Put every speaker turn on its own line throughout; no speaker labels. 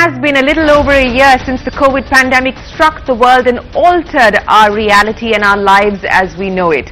has been a little over a year since the COVID pandemic struck the world and altered our reality and our lives as we know it.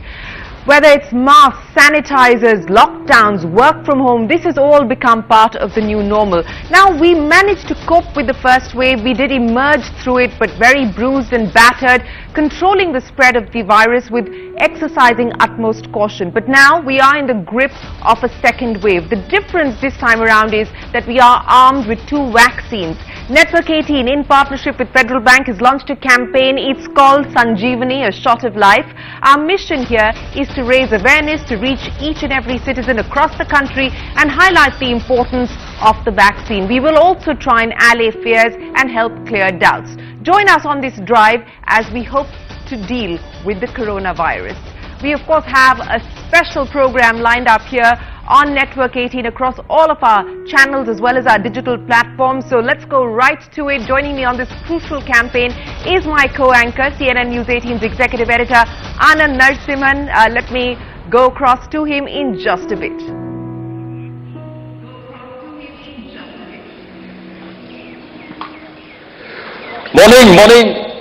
Whether it's masks, sanitizers, lockdowns, work from home, this has all become part of the new normal. Now, we managed to cope with the first wave. We did emerge through it, but very bruised and battered, controlling the spread of the virus with exercising utmost caution. But now we are in the grip of a second wave. The difference this time around is that we are armed with 2 vaccines. Network 18, in partnership with Federal Bank, has launched a campaign. It's called Sanjeevani, a shot of life. Our mission here is to raise awareness, to reach each and every citizen across the country and highlight the importance of the vaccine. We will also try and allay fears and help clear doubts. Join us on this drive as we hope to deal with the coronavirus. We of course have a special program lined up here on Network 18 across all of our channels as well as our digital platforms. So let's go right to it. Joining me on this crucial campaign is my co-anchor, CNN News 18's executive editor, Anand Narasimhan. Let me go across to him in just a bit.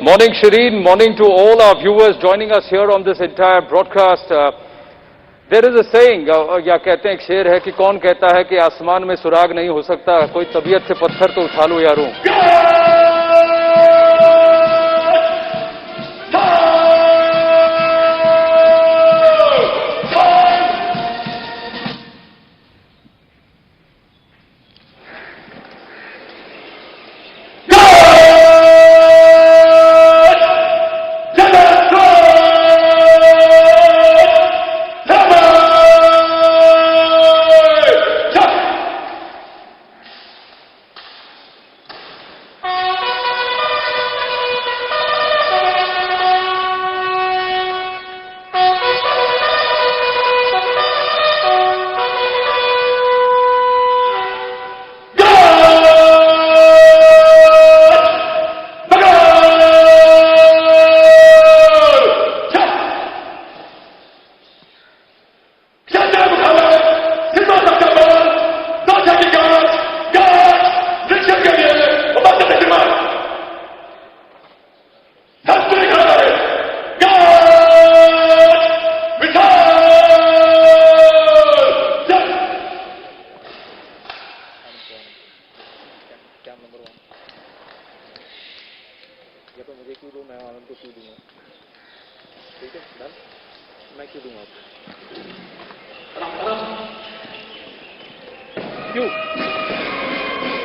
Morning Shireen, morning to all our viewers joining us here on this entire broadcast. There is a saying, या कहते हैं एक शेर है कि कौन कहता है कि आसमान में सुराग नहीं हो सकता, कोई तबीयत से पत्थर तो उठा लो यारों।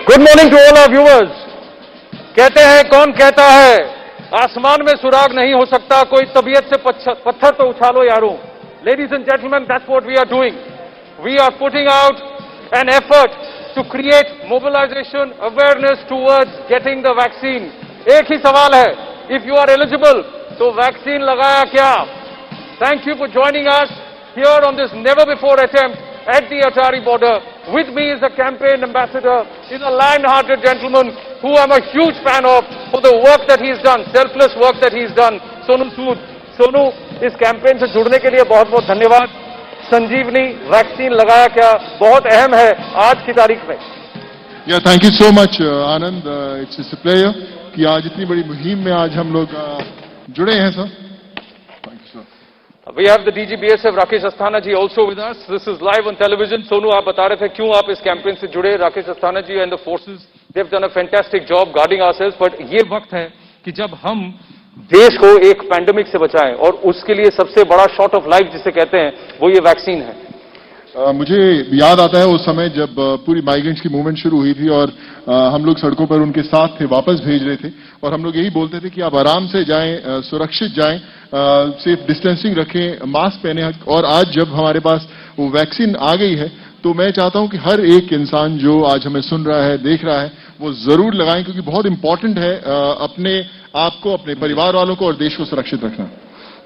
Good morning to all our viewers. कहते हैं कौन कहता है आसमान में सुराग नहीं हो सकता, कोई तबीयत से पत्थर तो उछालो यारों। Ladies and gentleman, that's what we are doing. We are putting out an effort to create mobilisation awareness towards getting the vaccine. एक ही सवाल है, इफ यू आर एलिजिबल तो वैक्सीन लगाया क्या? Thank you for joining us here on this never before attempt at the Atari border. With me is a campaign ambassador, is a lion-hearted gentleman who I'm a huge fan of for the work that he's done, selfless work that he's done, Sonu Sood. Sonu, इस campaign से जुड़ने के लिए बहुत बहुत धन्यवाद। संजीवनी vaccine लगाया क्या, बहुत अहम है आज की तारीख में।
Yeah, thank you so much, Anand. It's a pleasure कि आज इतनी बड़ी मुहिम में आज हम लोग जुड़े हैं sir.
We have the DG BSF Rakesh Asthana ji also with us. This is live on television. Sonu, आप बता रहे थे क्यों आप इस कैंपेन से जुड़े। Rakesh Asthana ji and the forces, they've done a fantastic job guarding ourselves. But ये वक्त है कि जब हम देश को एक पैंडेमिक से बचाएं और उसके लिए सबसे बड़ा शॉट ऑफ लाइफ जिसे कहते हैं वो ये वैक्सीन है।
मुझे याद आता है उस समय जब पूरी माइग्रेंट्स की मूवमेंट शुरू हुई थी और हम लोग सड़कों पर उनके साथ थे, वापस भेज रहे थे और हम लोग यही बोलते थे कि आप आराम से जाएं, सुरक्षित जाएं, सेफ डिस्टेंसिंग रखें, मास्क पहने। और आज जब हमारे पास वो वैक्सीन आ गई है तो मैं चाहता हूं कि हर एक इंसान जो आज हमें सुन रहा है, देख रहा है, वो जरूर लगाएं क्योंकि बहुत इंपॉर्टेंट है अपने आप को, अपने परिवार वालों को और देश को सुरक्षित रखना।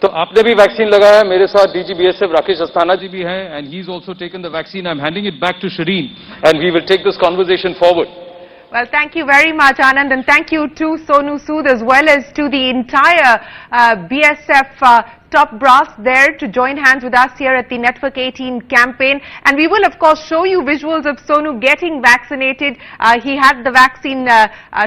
तो आपने भी वैक्सीन लगाया। मेरे साथ डीजी बीएसएफ राकेश अस्थाना जी भी हैं and he is also taken the vaccine. I am handing it back to Shireen and we will take this conversation forward.
Well, thank you very much, Anand, and thank you to Sonu Sood as well as to the entire BSF top brass there to join hands with us here at the Network 18 campaign. And we will, of course, show you visuals of Sonu getting vaccinated. He had the vaccine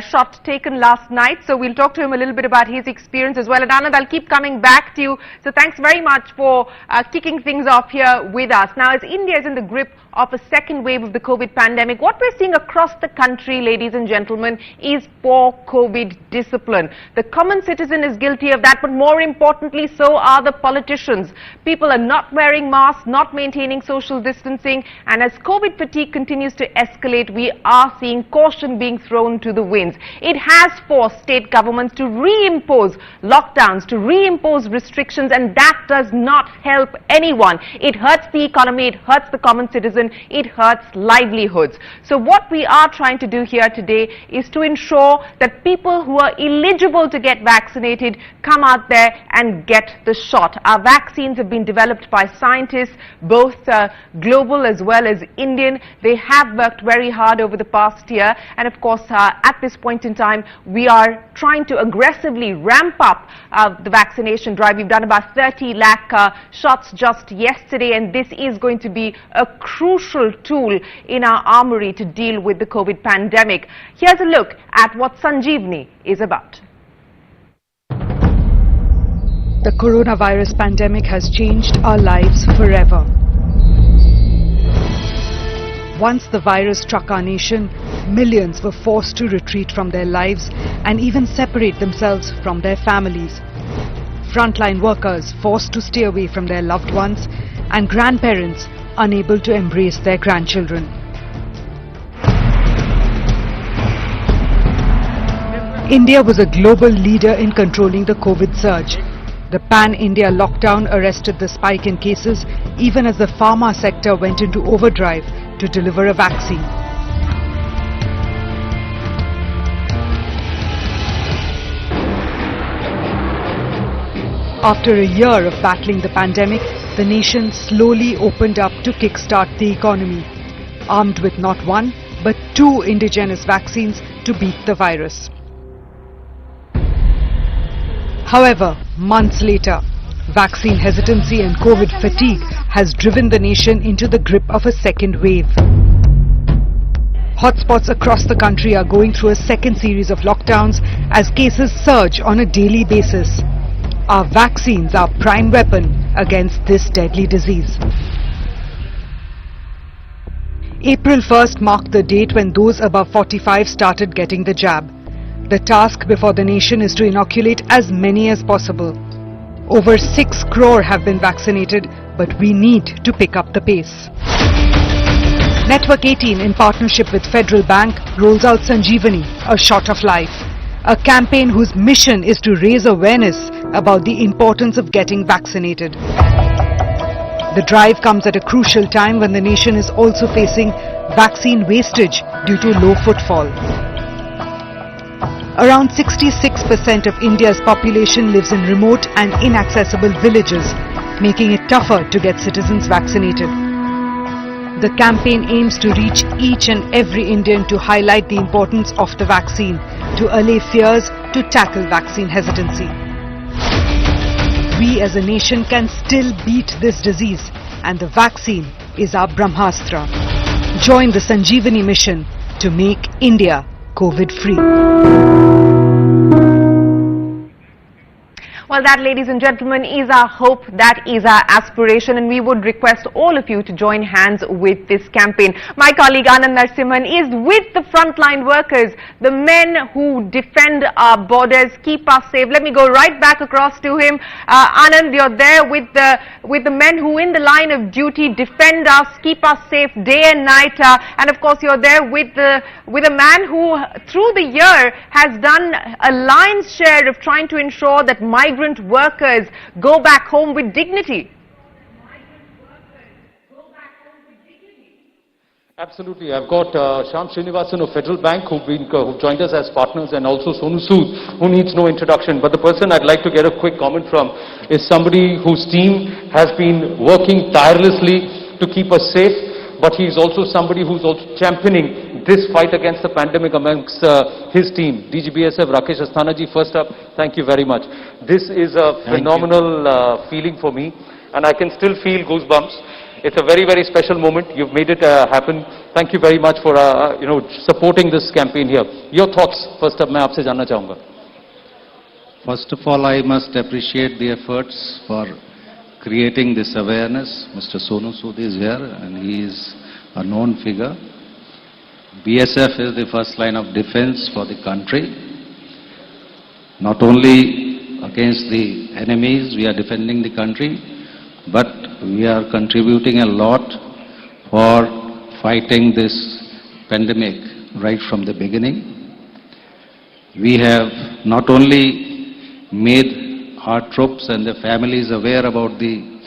shot taken last night. So we'll talk to him a little bit about his experience as well. And Anand, I'll keep coming back to you. So thanks very much for kicking things off here with us. Now, as India is in the grip of a second wave of the COVID pandemic, what we're seeing across the country, ladies and gentlemen, is poor COVID discipline. The common citizen is guilty of that, but more importantly, so are the politicians. People are not wearing masks, not maintaining social distancing, and as COVID fatigue continues to escalate, we are seeing caution being thrown to the winds. It has forced state governments to reimpose lockdowns, to reimpose restrictions, and that does not help anyone. It hurts the economy, it hurts the common citizen, it hurts livelihoods. So what we are trying to do here today is to ensure that people who are eligible to get vaccinated come out there and get the shot. Our vaccines have been developed by scientists, both global as well as Indian. They have worked very hard over the past year, and of course at this point in time we are trying to aggressively ramp up the vaccination drive. We've done about 30 lakh shots just yesterday, and this is going to be a crucial tool in our armory to deal with the COVID pandemic. Here's a look at what Sanjeevani is about.
The coronavirus pandemic has changed our lives forever. Once the virus struck our nation, millions were forced to retreat from their lives and even separate themselves from their families. Frontline workers forced to stay away from their loved ones, and grandparents unable to embrace their grandchildren. India was a global leader in controlling the COVID surge. The pan-India lockdown arrested the spike in cases even as the pharma sector went into overdrive to deliver a vaccine. After a year of battling the pandemic, the nation slowly opened up to kickstart the economy, armed with not one but 2 indigenous vaccines to beat the virus. However, months later, vaccine hesitancy and COVID fatigue has driven the nation into the grip of a second wave. Hotspots across the country are going through a second series of lockdowns as cases surge on a daily basis. Our vaccines are prime weapon against this deadly disease. April 1st marked the date when those above 45 started getting the jab. The task before the nation is to inoculate as many as possible. Over 6 crore have been vaccinated, but we need to pick up the pace. Network 18, in partnership with Federal Bank, rolls out Sanjeevani, a shot of life. A campaign whose mission is to raise awareness about the importance of getting vaccinated. The drive comes at a crucial time when the nation is also facing vaccine wastage due to low footfall. Around 66% of India's population lives in remote and inaccessible villages, making it tougher to get citizens vaccinated. The campaign aims to reach each and every Indian to highlight the importance of the vaccine, to allay fears, to tackle vaccine hesitancy. We as a nation can still beat this disease, and the vaccine is our Brahmastra. Join the Sanjeevani mission to make India COVID-free.
Well, that, ladies and gentlemen, is our hope, that is our aspiration, and we would request all of you to join hands with this campaign. My colleague Anand Narasimhan is with the frontline workers, the men who defend our borders, keep us safe. Let me go right back across to him. Anand, you're there with the men who in the line of duty defend us, keep us safe day and night, and of course you're there with a man who through the year has done a lion's share of trying to ensure that migrant workers go back home with dignity.
Absolutely. I've got Shyam Srinivasan of Federal Bank who joined us as partners, and also Sonu Sood, who needs no introduction. But the person I'd like to get a quick comment from is somebody whose team has been working tirelessly to keep us safe, but he's also somebody who's also championing this fight against the pandemic amongst his team. DGBSF Rakesh Asthana ji, first up, thank you very much. This is a phenomenal feeling for me, and I can still feel goosebumps. It's a very, very special moment. You've made it happen. Thank you very much for supporting this campaign here. Your thoughts, first up, मैं आपसे जानना चाहूँगा.
First of all, I must appreciate the efforts for creating this awareness. Mr. Sonu Sood is here and he is a known figure. BSF is the first line of defense for the country. Not only against the enemies, we are defending the country, but we are contributing a lot for fighting this pandemic right from the beginning. We have not only made our troops and their families aware about the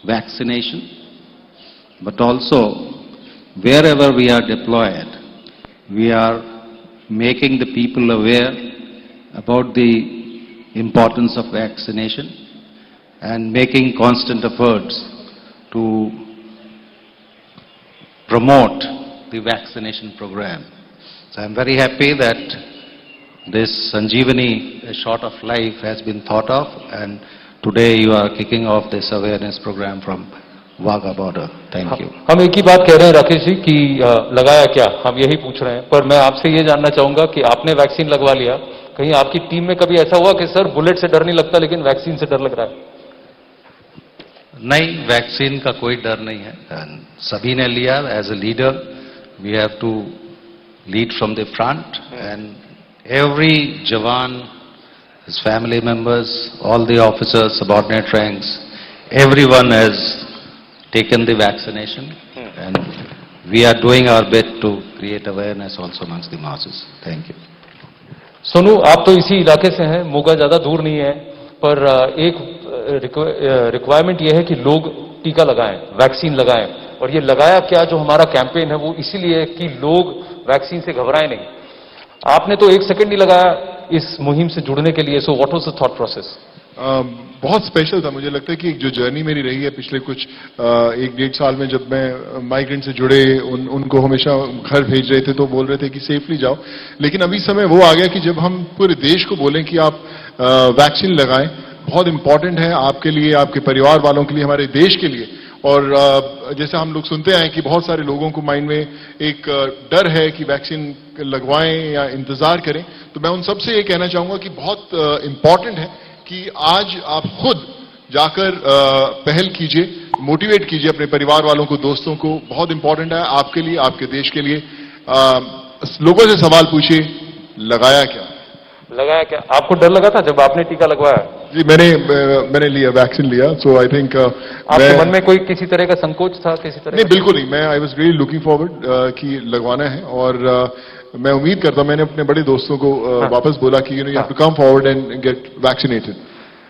vaccination, but also wherever we are deployed, we are making the people aware about the importance of vaccination and making constant efforts to promote the vaccination program. So I'm very happy that this Sanjeevani, a shot of life, has been thought of, and today you are kicking off this awareness program from Wagah border. Thank you.
हम एक ही बात कह रहे हैं राकेश जी कि लगाया क्या, हम यही पूछ रहे हैं, पर मैं आपसे ये जानना चाहूंगा कि आपने वैक्सीन लगवा लिया, कहीं आपकी टीम में कभी ऐसा हुआ कि सर बुलेट से डर नहीं लगता लेकिन वैक्सीन से डर लग रहा है?
नहीं, वैक्सीन का कोई डर नहीं है. सभी ने लिया. As a leader we have to lead from the front and every Jawan, his family members, all the officers, subordinate ranks, everyone has taken the vaccination and we are doing our bit to create awareness also amongst the masses. Thank you.
Sonu, आप तो इसी इलाके से हैं, मोगा ज्यादा दूर नहीं है, पर एक रिक्वायरमेंट ये है कि लोग टीका लगाएं, वैक्सीन लगाएं, और ये लगाया क्या जो हमारा कैंपेन है वो इसीलिए कि लोग वैक्सीन से घबराएं नहीं. आपने तो एक सेकंड नहीं लगाया इस मुहिम से जुड़ने के लिए. So what was the thought process?
बहुत स्पेशल था. मुझे लगता है कि जो जर्नी मेरी रही है पिछले कुछ 1-1.5 साल में, जब मैं माइग्रेंट से जुड़े उनको हमेशा घर भेज रहे थे तो बोल रहे थे कि सेफली जाओ, लेकिन अभी समय वो आ गया कि जब हम पूरे देश को बोलें कि आप वैक्सीन लगाएं, बहुत इंपॉर्टेंट है आपके लिए, आपके परिवार वालों के लिए, हमारे देश के लिए. और जैसे हम लोग सुनते आए कि बहुत सारे लोगों को माइंड में एक डर है कि वैक्सीन लगवाएं या इंतजार करें, तो मैं उन सबसे ये कहना चाहूंगा कि बहुत इंपॉर्टेंट है कि आज आप खुद जाकर पहल कीजिए, मोटिवेट कीजिए अपने परिवार वालों को, दोस्तों को. बहुत इंपॉर्टेंट है आपके लिए, आपके देश के लिए. लोगों से सवाल पूछिए, लगाया क्या?
लगाया क्या? आपको डर लगा था जब आपने टीका लगवाया?
जी, मैंने लिया, वैक्सीन लिया. सो आई थिंक
आपके मन में कोई किसी तरह का संकोच था, किसी तरह?
नहीं, बिल्कुल नहीं. मैं I was really looking forward कि लगवाना है, और मैं उम्मीद करता हूं, मैंने अपने बड़े दोस्तों को वापस बोला कि you have to come forward and get vaccinated.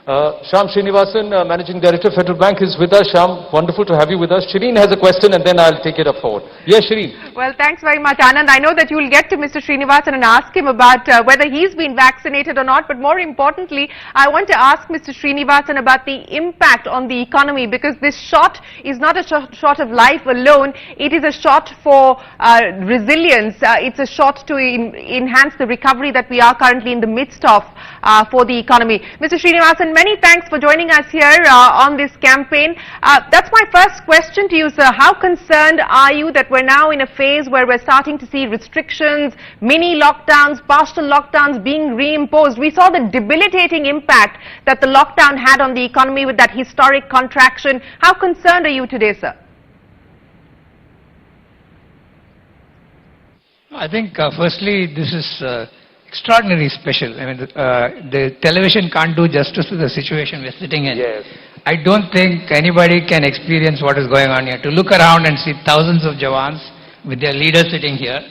Shyam Srinivasan, Managing Director, Federal Bank, is with us. Shyam, wonderful to have you with us. Shireen has a question and then I'll take it up forward. Yes, Shireen.
Well, thanks very much, Anand. I know that you will get to Mr. Srinivasan and ask him about whether he's been vaccinated or not, but more importantly, I want to ask Mr. Srinivasan about the impact on the economy, because this shot is not a shot of life alone. It is a shot for resilience. It's a shot to enhance the recovery that we are currently in the midst of for the economy. Mr. Srinivasan, many thanks for joining us here on this campaign. That's my first question to you, sir. How concerned are you that we're now in a phase where we're starting to see restrictions, mini lockdowns, partial lockdowns being reimposed? We saw the debilitating impact that the lockdown had on the economy with that historic contraction. How concerned are you today, sir?
I think firstly this is extraordinarily special. I mean, the television can't do justice to the situation we're sitting in.
Yes.
I don't think anybody can experience what is going on here. To look around and see thousands of Jawans with their leaders sitting here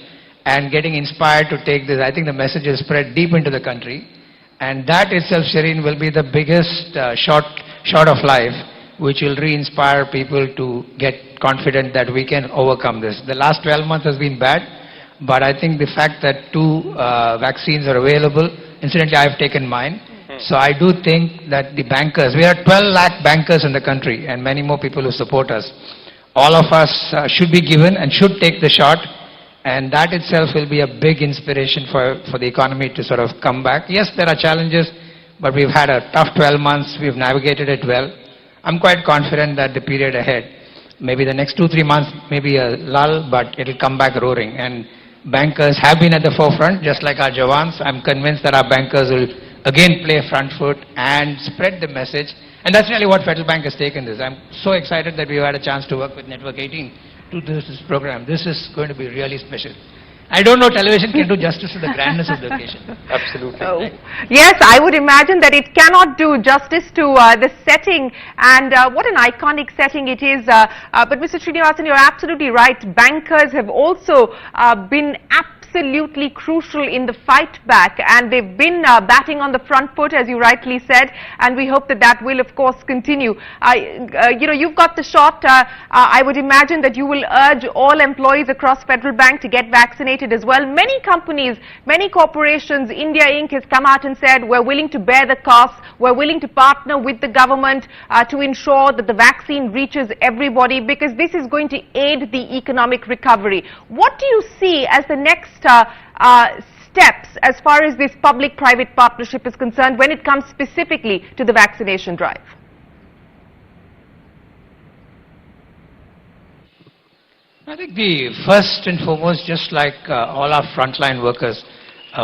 and getting inspired to take this, I think the message is spread deep into the country. And that itself, Shireen, will be the biggest shot of life, which will re-inspire people to get confident that we can overcome this. The last 12 months has been bad. But I think the fact that 2 vaccines are available, incidentally I have taken mine. So I do think that the bankers, we are 12 lakh bankers in the country and many more people who support us. All of us should be given and should take the shot And that itself will be a big inspiration for the economy to sort of come back. Yes, there are challenges, but we've had a tough 12 months. We've navigated it well. I'm quite confident that the period ahead, maybe the next 2-3 months, maybe a lull, but it'll come back roaring. And bankers have been at the forefront, just like our Jawans. I'm convinced that our bankers will again play front foot and spread the message. And that's really what Federal Bank has taken this. I'm so excited that we've had a chance to work with Network 18 to do this program. This is going to be really special. I don't know television can do justice to the grandness of the occasion.
Absolutely.
Yes, I would imagine that it cannot do justice to the setting, and what an iconic setting it is. But Mr. Srinivasan, you're absolutely right. Bankers have also been absolutely crucial in the fight back, and they've been batting on the front foot, as you rightly said, and we hope that that will of course continue. You know, you've got the shot. I would imagine that you will urge all employees across Federal Bank to get vaccinated as well. Many companies, many corporations, India Inc. has come out and said we're willing to bear the costs, we're willing to partner with the government to ensure that the vaccine reaches everybody, because this is going to aid the economic recovery. What do you see as the next steps as far as this public-private partnership is concerned when it comes specifically to the vaccination drive?
I think the first and foremost, just like all our frontline workers,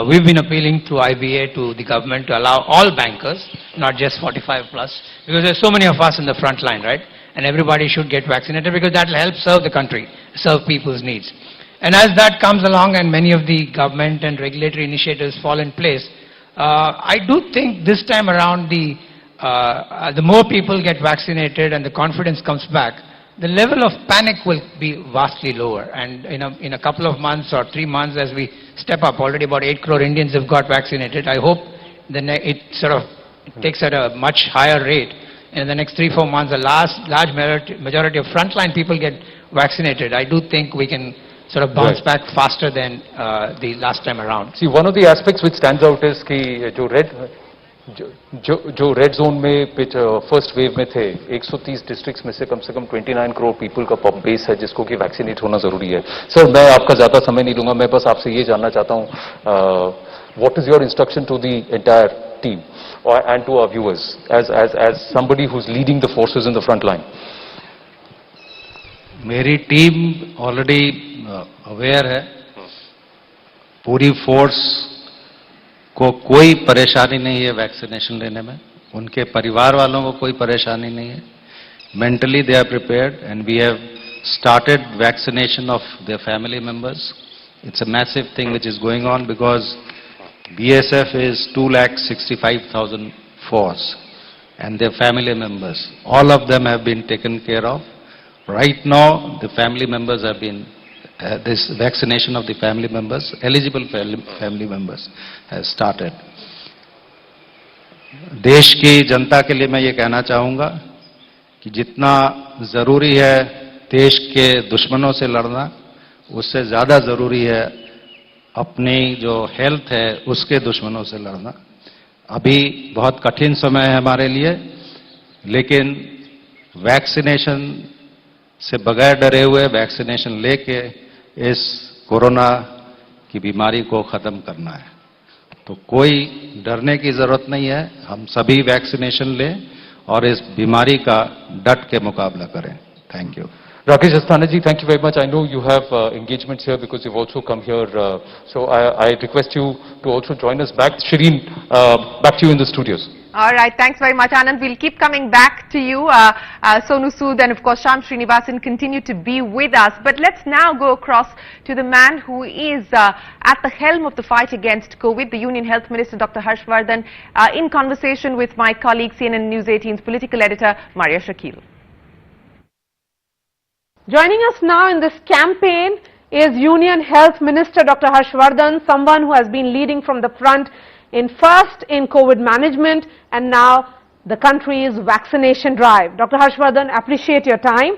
we've been appealing to IBA, to the government, to allow all bankers, not just 45 plus, because there's so many of us in the front line, right? And everybody should get vaccinated because that will help serve the country, serve people's needs. And as that comes along and many of the government and regulatory initiatives fall in place, I do think this time around the more people get vaccinated and the confidence comes back, the level of panic will be vastly lower. And in a couple of months or 3 months, as we step up, already about 8 crore Indians have got vaccinated. I hope it sort of takes at a much higher rate. In the next 3-4 months, a large majority of frontline people get vaccinated. I do think we can sort of bounce back faster than the last time around.
See, one of the aspects which stands out is कि जो red zone में first wave में थे 130 districts में से कम 29 crore people का base है जिसको कि वैक्सीनेट होना जरूरी है. सर, मैं आपका ज्यादा समय नहीं लूंगा. मैं बस आपसे ये जानना चाहता हूँ, what is your instruction to the entire team and to our viewers as somebody who's leading the forces in the front line?
मेरी टीम ऑलरेडी अवेयर है. पूरी फोर्स को कोई परेशानी नहीं है वैक्सीनेशन लेने में. उनके परिवार वालों को कोई परेशानी नहीं है. Mentally they are prepared and we have started vaccination of their family members. It's a massive thing which is going on because BSF is 2,65,000 force and their family members. All of them have been taken care of. Right now, the family members have been, this vaccination of the family members, eligible family members has started. देश की जनता के लिए मैं ये कहना चाहूँगा कि जितना ज़रूरी है देश के दुश्मनों से लड़ना, उससे ज़्यादा ज़रूरी है अपनी जो हेल्थ है उसके दुश्मनों से लड़ना. अभी बहुत कठिन समय है हमारे लिए, लेकिन वैक्सीनेशन से बगैर डरे हुए वैक्सीनेशन लेके इस कोरोना की बीमारी को ख़त्म करना है. तो कोई डरने की ज़रूरत नहीं है. हम सभी वैक्सीनेशन लें और इस बीमारी का डट के मुकाबला करें. Thank you.
Rakesh Asthana ji, thank you very much. I know you have engagements here because you've also come here. So I request you to also join us back. Shireen, back to you in the studios.
All right, thanks very much, Anand. We'll keep coming back to you. Sonu Sood and of course Shyam Srinivasan continue to be with us. But let's now go across to the man who is at the helm of the fight against COVID, the Union Health Minister Dr. Harshvardhan, in conversation with my colleague CNN News 18's political editor Maria Shakil.
Joining us now in this campaign is Union Health Minister Dr. Harshvardhan, someone who has been leading from the front first in COVID management and now the country's vaccination drive. Dr. Harshvardhan, appreciate your time.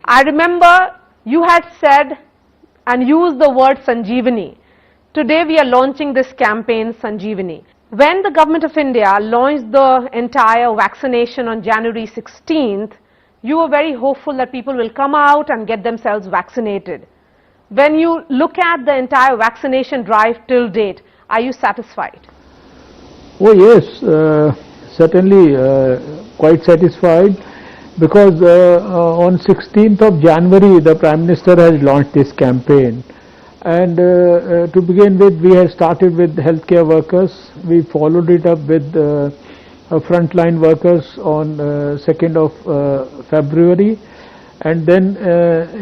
I remember you had said and used the word Sanjeevani. Today we are launching this campaign Sanjeevani. When the Government of India launched the entire vaccination on January 16th, you were very hopeful that people will come out and get themselves vaccinated. When you look at the entire vaccination drive till date, are you satisfied?
Oh yes, certainly quite satisfied, because on 16th of January the Prime Minister has launched this campaign, and to begin with we had started with healthcare workers. We followed it up with frontline workers on 2nd of February, and then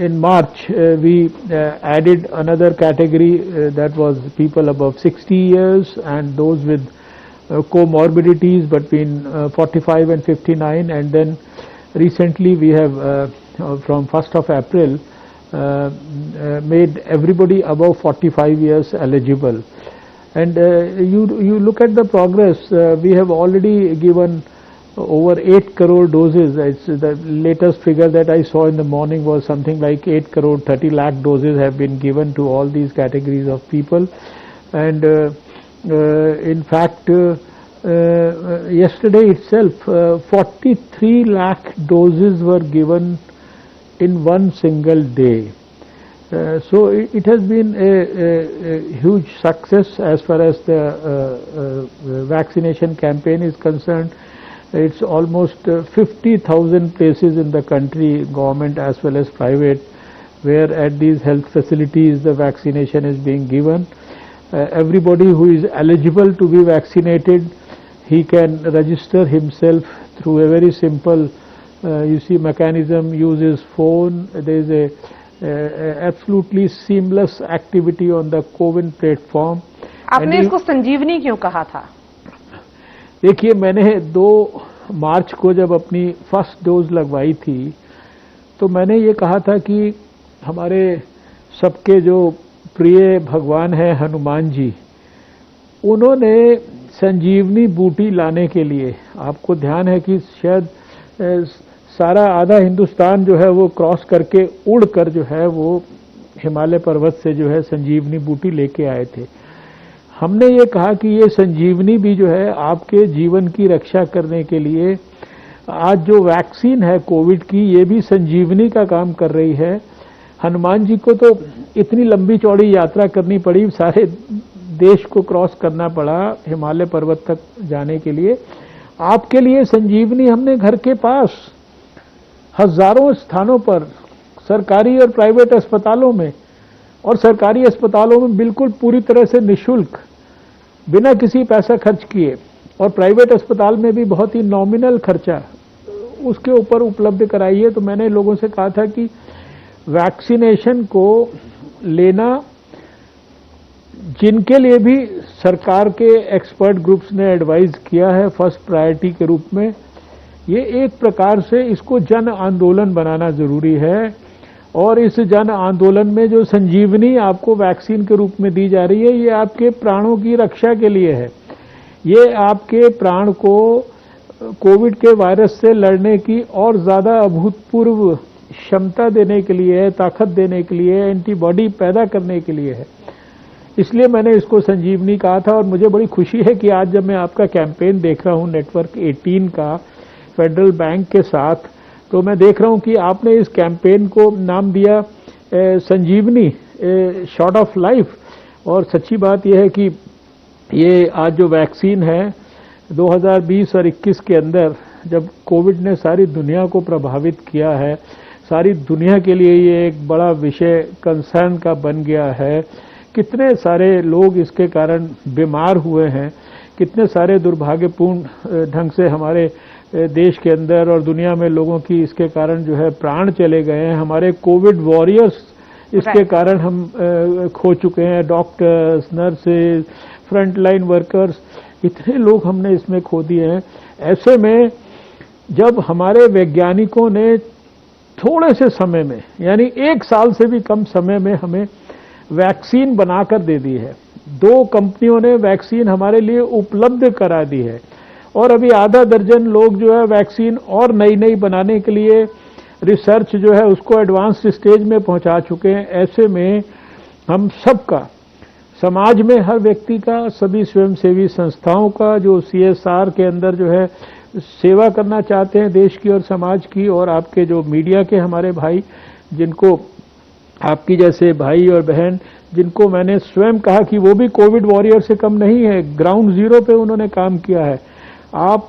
in March we added another category, that was people above 60 years and those with comorbidities between 45 and 59, and then recently we have from 1st of April made everybody above 45 years eligible. And you look at the progress, we have already given over 8 crore doses. It's the latest figure that I saw in the morning was something like 8 crore 30 lakh doses have been given to all these categories of people. And in fact, yesterday itself 43 lakh doses were given in one single day. So it has been a huge success as far as the vaccination campaign is concerned. It's almost 50,000 places in the country, government as well as private, where at these health facilities the vaccination is being given. Everybody who is eligible to be vaccinated, he can register himself through a very simple mechanism, use his phone. There is a absolutely seamless activity on the CoWIN platform.
आपने इसको संजीवनी क्यों कहा था?
देखिए, मैंने 2 मार्च को जब अपनी फर्स्ट डोज लगवाई थी तो मैंने ये कहा था कि हमारे सबके जो प्रिय भगवान है हनुमान जी, उन्होंने संजीवनी बूटी लाने के लिए, आपको ध्यान है कि शायद सारा आधा हिंदुस्तान जो है वो क्रॉस करके उड़कर जो है वो हिमालय पर्वत से जो है संजीवनी बूटी लेके आए थे। हमने ये कहा कि ये संजीवनी भी जो है आपके जीवन की रक्षा करने के लिए, आज जो वैक्सीन है कोविड की, ये भी संजीवनी का काम कर रही है। हनुमान जी को तो इतनी लंबी चौड़ी यात्रा करनी पड़ी, सारे देश को क्रॉस करना पड़ा हिमालय पर्वत तक जाने के लिए। आपके लिए संजीवनी हमने घर के पास हजारों स्थानों पर, सरकारी और प्राइवेट अस्पतालों में, और सरकारी अस्पतालों में बिल्कुल पूरी तरह से निःशुल्क, बिना किसी पैसा खर्च किए, और प्राइवेट अस्पताल में भी बहुत ही नॉमिनल खर्चा उसके ऊपर उपलब्ध कराई है। तो मैंने लोगों से कहा था कि वैक्सीनेशन को लेना, जिनके लिए भी सरकार के एक्सपर्ट ग्रुप्स ने एडवाइज किया है फर्स्ट प्रायोरिटी के रूप में, ये एक प्रकार से इसको जन आंदोलन बनाना जरूरी है। और इस जन आंदोलन में जो संजीवनी आपको वैक्सीन के रूप में दी जा रही है, ये आपके प्राणों की रक्षा के लिए है। ये आपके प्राण को कोविड के वायरस से लड़ने की और ज्यादा अभूतपूर्व क्षमता देने के लिए है, ताकत देने के लिए, एंटीबॉडी पैदा करने के लिए है। इसलिए मैंने इसको संजीवनी कहा था। और मुझे बड़ी खुशी है कि आज जब मैं आपका कैंपेन देख रहा हूं नेटवर्क 18 का फेडरल बैंक के साथ, तो मैं देख रहा हूं कि आपने इस कैंपेन को नाम दिया संजीवनी, शॉट ऑफ लाइफ। और सच्ची बात यह है कि ये आज जो वैक्सीन है 2020 और 21 के अंदर, जब कोविड ने सारी दुनिया को प्रभावित किया है, सारी दुनिया के लिए ये एक बड़ा विषय कंसर्न का बन गया है। कितने सारे लोग इसके कारण बीमार हुए हैं, कितने सारे दुर्भाग्यपूर्ण ढंग से हमारे देश के अंदर और दुनिया में लोगों की इसके कारण जो है प्राण चले गए हैं। हमारे कोविड वॉरियर्स इसके कारण हम खो चुके हैं, डॉक्टर्स, नर्सेज, फ्रंटलाइन वर्कर्स, इतने लोग हमने इसमें खो दिए हैं। ऐसे में जब हमारे वैज्ञानिकों ने थोड़े से समय में, यानी 1 साल से भी कम समय में हमें वैक्सीन बनाकर दे दी है, 2 कंपनियों ने वैक्सीन हमारे लिए उपलब्ध करा दी है, और अभी आधा दर्जन लोग जो है वैक्सीन और नई बनाने के लिए रिसर्च जो है उसको एडवांस स्टेज में पहुंचा चुके हैं। ऐसे में हम सबका, समाज में हर व्यक्ति का, सभी स्वयंसेवी संस्थाओं का जो CSR के अंदर जो है सेवा करना चाहते हैं देश की और समाज की, और आपके जो मीडिया के हमारे भाई जिनको आपकी जैसे भाई और बहन जिनको मैंने स्वयं कहा कि वो भी कोविड वॉरियर से कम नहीं है, ग्राउंड जीरो पे उन्होंने काम किया है। आप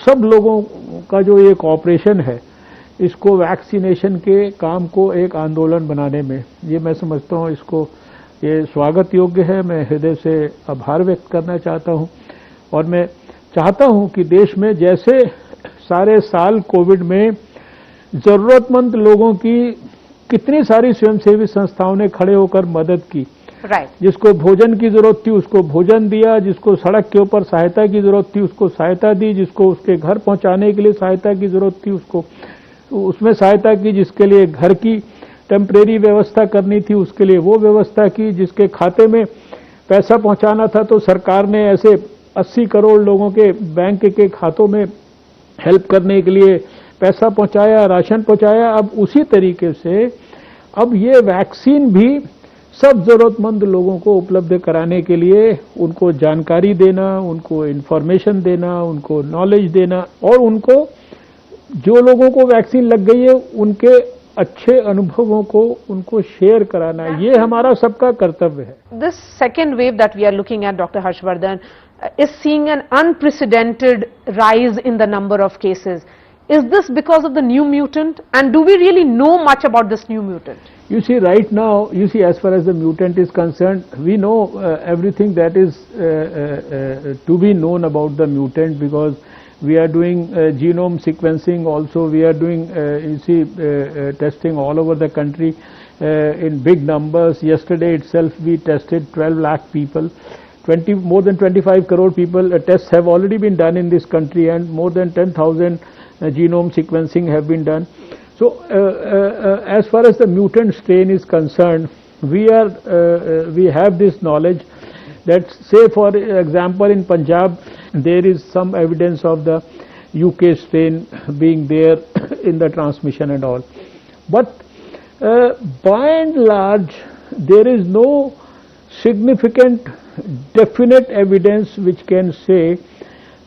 सब लोगों का जो एक ऑपरेशन है, इसको वैक्सीनेशन के काम को एक आंदोलन बनाने में, ये मैं समझता हूँ इसको ये स्वागत योग्य है। मैं हृदय से आभार व्यक्त करना चाहता हूँ और मैं चाहता हूँ कि देश में जैसे सारे साल कोविड में जरूरतमंद लोगों की कितनी सारी स्वयंसेवी संस्थाओं ने खड़े होकर मदद की, जिसको भोजन की जरूरत थी उसको भोजन दिया, जिसको सड़क के ऊपर सहायता की जरूरत थी उसको सहायता दी, जिसको उसके घर पहुंचाने के लिए सहायता की जरूरत थी उसको उसमें सहायता की, जिसके लिए घर की टेम्परेरी व्यवस्था करनी थी उसके लिए वो व्यवस्था की, जिसके खाते में पैसा पहुंचाना था तो सरकार ने ऐसे 80 करोड़ लोगों के बैंक के खातों में हेल्प करने के लिए पैसा पहुंचाया, राशन पहुंचाया। अब उसी तरीके से अब ये वैक्सीन भी सब जरूरतमंद लोगों को उपलब्ध कराने के लिए उनको जानकारी देना, उनको इन्फॉर्मेशन देना, उनको नॉलेज देना और उनको जो लोगों को वैक्सीन लग गई है उनके अच्छे अनुभवों को उनको शेयर कराना, ये हमारा सबका कर्तव्य है।
This second wave that we are looking at, Dr. Harshvardhan, is seeing an unprecedented rise in the number of cases. Is this because of the new mutant, and do we really know much about this new mutant?
You see, right now, as far as the mutant is concerned, we know everything that is to be known about the mutant, because we are doing genome sequencing also. We are doing, testing all over the country in big numbers. Yesterday itself, we tested 12 lakh people. More than 25 crore people tests have already been done in this country, and more than 10,000 genome sequencing have been done. So, as far as the mutant strain is concerned, we have this knowledge that, say for example, in Punjab, there is some evidence of the UK strain being there in the transmission and all. But by and large, there is no significant, definite evidence which can say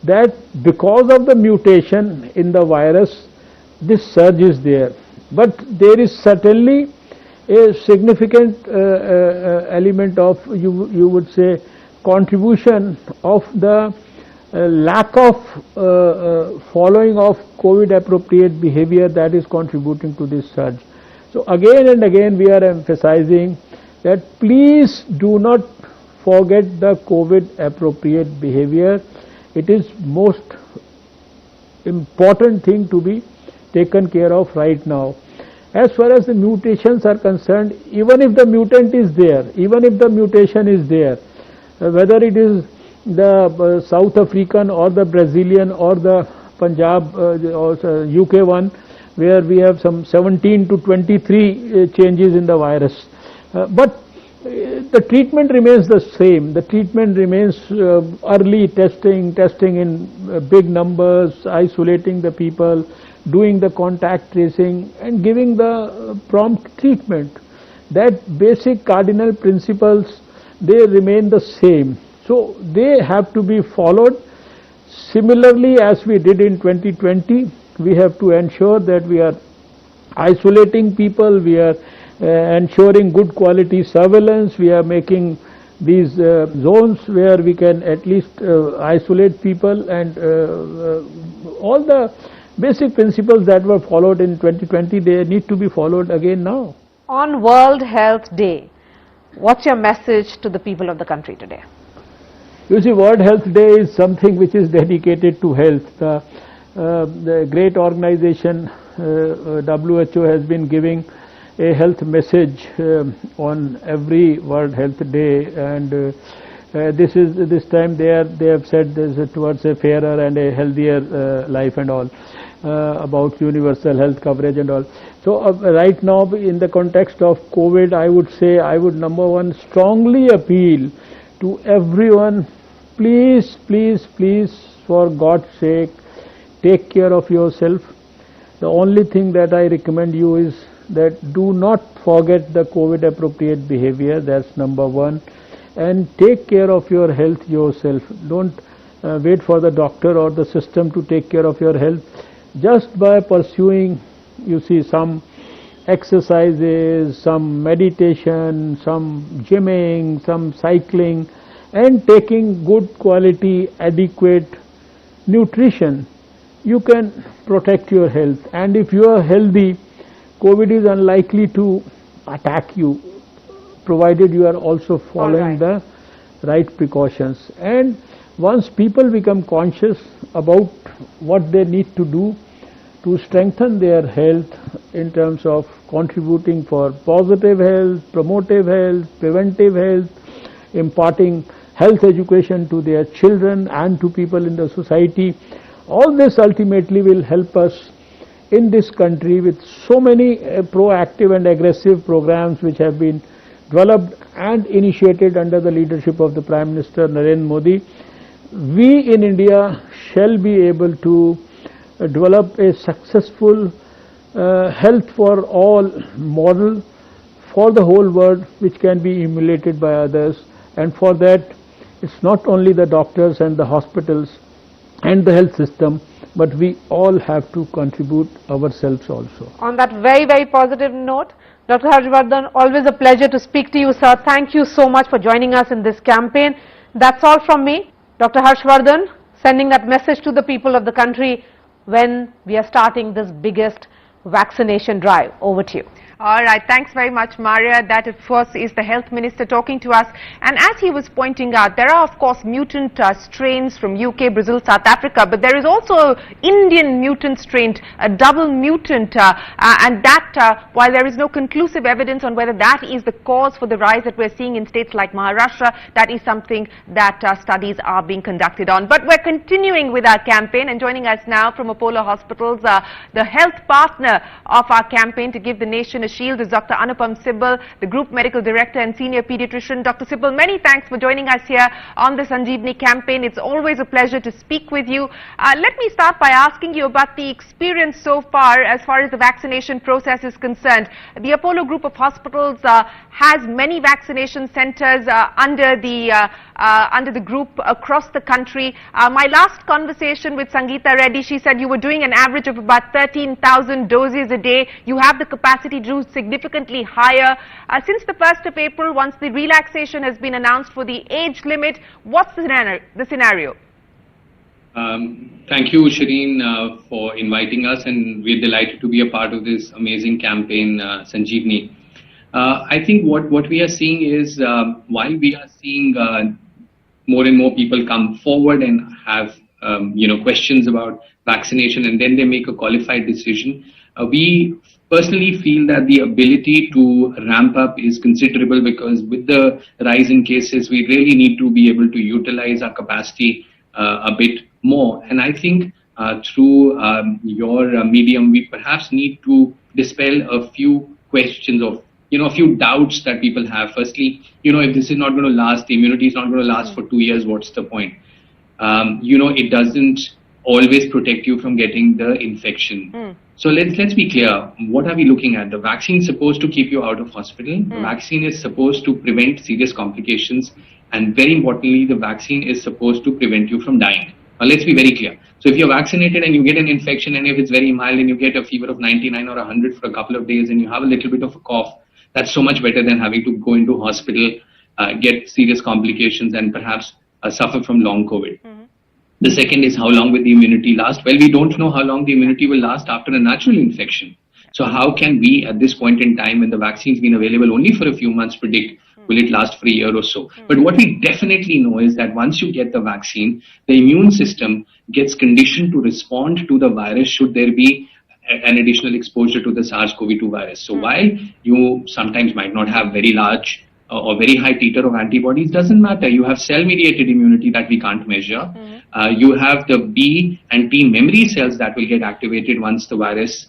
that because of the mutation in the virus, this surge is there. But there is certainly a significant element of, you would say, contribution of the lack of following of COVID appropriate behavior that is contributing to this surge. So again and again we are emphasizing that please do not forget the COVID appropriate behavior. It is most important thing to be taken care of right now. As far as the mutations are concerned, even if the mutant is there, even if the mutation is there, whether it is the South African or the Brazilian or the Punjab or UK one, where we have some 17 to 23 changes in the virus. But the treatment remains the same. The treatment remains early testing in big numbers, isolating the people, doing the contact tracing and giving the prompt treatment. That basic cardinal principles, they remain the same. So they have to be followed. Similarly, as we did in 2020, we have to ensure that we are isolating people, we are ensuring good quality surveillance, we are making these zones where we can at least isolate people, and all the basic principles that were followed in 2020, they need to be followed again now.
On World Health Day, what's your message to the people of the country today?
You see, World Health Day is something which is dedicated to health. The great organization WHO has been giving a health message on every World Health Day, and this time they have said this towards a fairer and a healthier life and all, about universal health coverage and all. So right now, in the context of COVID, I would say, I would, number one, strongly appeal to everyone, please, please, please, for God's sake, take care of yourself. The only thing that I recommend you is that do not forget the COVID appropriate behavior. That's number one. And take care of your health yourself. Don't wait for the doctor or the system to take care of your health. Just by pursuing, you see, some exercises, some meditation, some gymming, some cycling, and taking good quality, adequate nutrition, you can protect your health. And if you are healthy, COVID is unlikely to attack you, provided you are also following the right precautions. And once people become conscious about what they need to do to strengthen their health in terms of contributing for positive health, promotive health, preventive health, imparting health education to their children and to people in the society, all this ultimately will help us in this country with so many proactive and aggressive programs which have been developed and initiated under the leadership of the Prime Minister Narendra Modi. We in India shall be able to develop a successful health for all model for the whole world, which can be emulated by others. And for that, it's not only the doctors and the hospitals and the health system, but we all have to contribute ourselves also.
On that very, very positive note, Dr. Harshvardhan, always a pleasure to speak to you, sir. Thank you so much for joining us in this campaign. That's all from me. Dr. Harshvardhan, sending that message to the people of the country when we are starting this biggest vaccination drive. Over to you.
All right, thanks very much, Maria. That, of course, is the Health Minister talking to us. And as he was pointing out, there are, of course, mutant strains from UK, Brazil, South Africa, but there is also Indian mutant strain, a double mutant, and that, while there is no conclusive evidence on whether that is the cause for the rise that we're seeing in states like Maharashtra, that is something that studies are being conducted on. But we're continuing with our campaign, and joining us now from Apollo Hospitals, the health partner of our campaign to give the nation a shield is Dr. Anupam Sibal, the Group Medical Director and Senior Pediatrician. Dr. Sibal, many thanks for joining us here on the Sanjeevani campaign. It's always a pleasure to speak with you. Let me start by asking you about the experience so far as the vaccination process is concerned. The Apollo Group of Hospitals has many vaccination centers under the group across the country. My last conversation with Sangeeta Reddy, she said you were doing an average of about 13,000 doses a day. You have the capacity to do significantly higher. Since the 1st of April, once the relaxation has been announced for the age limit, what's the scenario?
Thank you, Shireen, for inviting us, and we're delighted to be a part of this amazing campaign, Sanjeevani. I think what we are seeing is, while we are seeing more and more people come forward and have questions about vaccination, and then they make a qualified decision, we personally feel that the ability to ramp up is considerable, because with the rise in cases, we really need to be able to utilize our capacity a bit more. And I think through your medium, we perhaps need to dispel a few questions of, a few doubts that people have. Firstly, if this is not going to last, the immunity is not going to last for 2 years, what's the point? It doesn't always protect you from getting the infection. So let's be clear. What are we looking at? The vaccine is supposed to keep you out of hospital. The vaccine is supposed to prevent serious complications. And very importantly, the vaccine is supposed to prevent you from dying. Now, let's be very clear. So if you're vaccinated and you get an infection, and if it's very mild and you get a fever of 99 or 100 for a couple of days and you have a little bit of a cough, that's so much better than having to go into hospital, get serious complications, and perhaps suffer from long COVID. The second is, how long will the immunity last? Well, we don't know how long the immunity will last after a natural infection. So how can we, at this point in time, when the vaccine's been available only for a few months, predict will it last for a year or so? But what we definitely know is that once you get the vaccine, the immune system gets conditioned to respond to the virus should there be an additional exposure to the SARS-CoV-2 virus. So while you sometimes might not have very large or very high titer of antibodies, doesn't matter. You have cell-mediated immunity that we can't measure. You have the B and T memory cells that will get activated once the virus,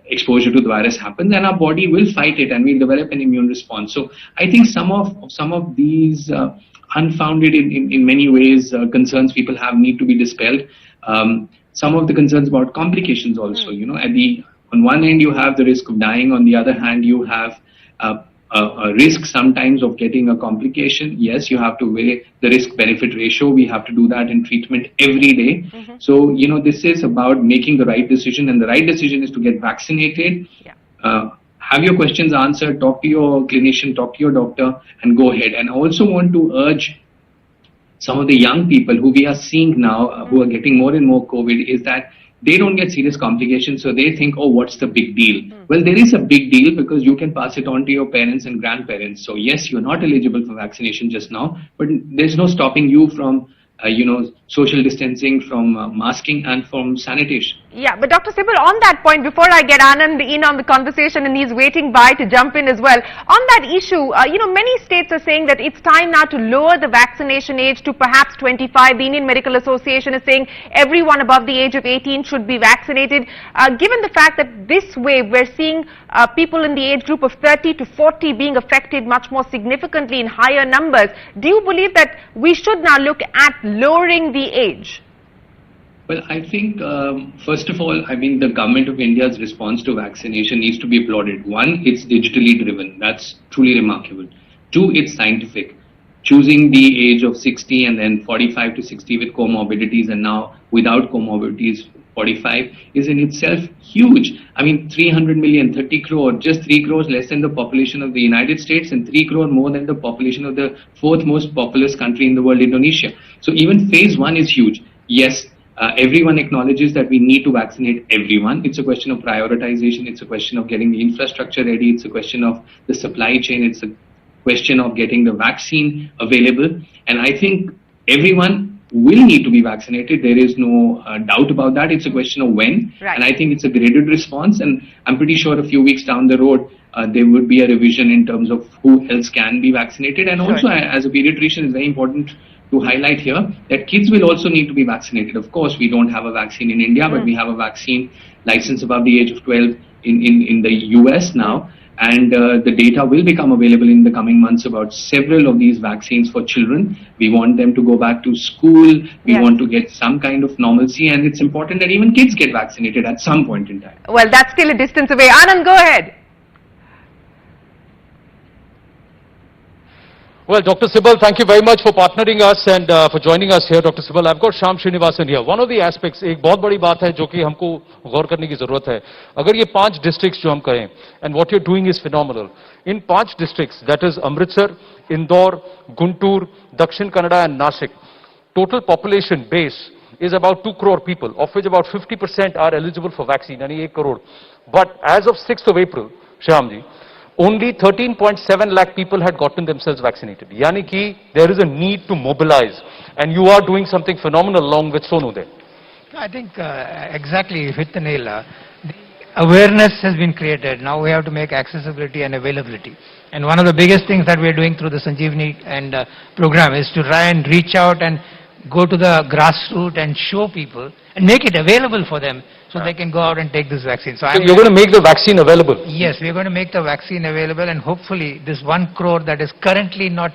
exposure to the virus happens, and our body will fight it and we'll develop an immune response. So I think some of these unfounded in many ways concerns people have need to be dispelled. Some of the concerns about complications also, on one end you have the risk of dying, on the other hand you have a risk sometimes of getting a complication. Yes, you have to weigh the risk-benefit ratio. We have to do that in treatment every day. So, you know, this is about making the right decision, and the right decision is to get vaccinated. Have your questions answered, talk to your clinician, talk to your doctor, and go ahead. And I also want to urge some of the young people who we are seeing now, who are getting more and more COVID, is that they don't get serious complications, so they think, oh, what's the big deal? Well, there is a big deal because you can pass it on to your parents and grandparents. So yes, you're not eligible for vaccination just now, but there's no stopping you from, social distancing, from masking and from sanitation.
Yeah, but Dr. Sibal, on that point, before I get Anand in on the conversation, and he's waiting by to jump in as well, on that issue, many states are saying that it's time now to lower the vaccination age to perhaps 25. The Indian Medical Association is saying everyone above the age of 18 should be vaccinated. Given the fact that this way we're seeing people in the age group of 30 to 40 being affected much more significantly in higher numbers, do you believe that we should now look at lowering the age?
Well, I think, first of all, the government of India's response to vaccination needs to be applauded. One, it's digitally driven. That's truly remarkable. Two, it's scientific. Choosing the age of 60 and then 45 to 60 with comorbidities, and now without comorbidities 45, is in itself huge. 300 million, 30 crore, just 3 crores less than the population of the United States and 3 crore more than the population of the fourth most populous country in the world, Indonesia. So even phase one is huge. Yes, everyone acknowledges that we need to vaccinate everyone. It's a question of prioritization. It's a question of getting the infrastructure ready. It's a question of the supply chain. It's a question of getting the vaccine available. And I think everyone will need to be vaccinated. There is no doubt about that. It's a question of when. Right. And I think it's a graded response. And I'm pretty sure a few weeks down the road, there would be a revision in terms of who else can be vaccinated. And also, as a pediatrician, it's very important to highlight here that kids will also need to be vaccinated. Of course, we don't have a vaccine in India, but we have a vaccine license above the age of 12 in the US now. And the data will become available in the coming months about several of these vaccines for children. We want them to go back to school. We want to get some kind of normalcy. And it's important that even kids get vaccinated at some point in time.
Well, that's still a distance away. Anand, go ahead.
Well, Dr. Sibal, thank you very much for partnering us and for joining us here, Dr. Sibal. I've got Shyam Srinivasan here. One of the aspects, एक बहुत बड़ी बात है जो कि हमको गौर करने की जरूरत है. अगर ये 5 districts जो हम करें, and what you're doing is phenomenal. In 5 districts, that is Amritsar, Indore, Guntur, Dakshin Kannada and Nashik, total population base is about 2 crore people, of which about 50% are eligible for vaccine, यानी 1 crore. But as of 6th of April, Shyam ji, only 13.7 lakh people had gotten themselves vaccinated. Yani ki there is a need to mobilize, and you are doing something phenomenal along with Sonu there.
I think exactly, you hit the nail. The awareness has been created. Now we have to make accessibility and availability. And one of the biggest things that we are doing through the Sanjeevani and program is to try and reach out and go to the grassroots and show people and make it available for them so they can go out and take this vaccine. So
you're going to make the vaccine available?
Yes, we're going to make the vaccine available, and hopefully this 1 crore that is currently not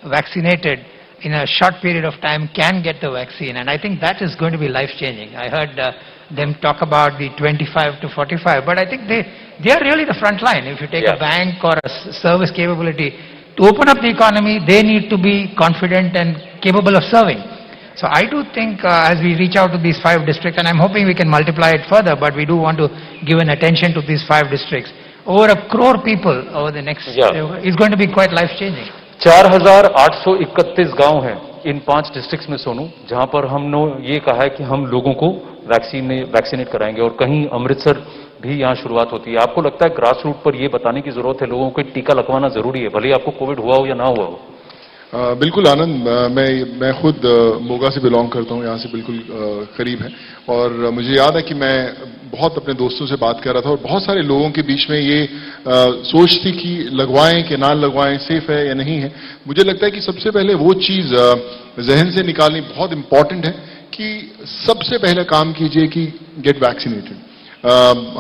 vaccinated in a short period of time can get the vaccine, and I think that is going to be life-changing. I heard them talk about the 25 to 45, but I think they are really the front line. If you take a bank or a service capability, to open up the economy, they need to be confident and capable of serving. So I do think as we reach out to these 5 districts, and I'm hoping we can multiply it further, but we do want to give an attention to these 5 districts. Over 1 crore people over the next, is going to be quite life-changing.
4,831 गांव हैं इन 5 districts में सोनू, जहां पर हमने ये कहा है कि हम लोगों को वैक्सीनेट कराएंगे, और कहीं अमृतसर भी यहाँ शुरुआत होती है. आपको लगता है ग्रास रूट पर ये बताने की जरूरत है, लोगों को टीका लगवाना जरूरी है, भले आपको कोविड हुआ हो या ना हुआ हो?
बिल्कुल आनंद, मैं खुद मोगा से बिलोंग करता हूं, यहाँ से बिल्कुल करीब है, और मुझे याद है कि मैं बहुत अपने दोस्तों से बात कर रहा था और बहुत सारे लोगों के बीच में ये सोच थी कि लगवाएं कि ना लगवाएं, सेफ है या नहीं है. मुझे लगता है कि सबसे पहले वो चीज जहन से निकालनी बहुत इंपॉर्टेंट है कि सबसे पहले काम कीजिए कि गेट वैक्सीनेटेड.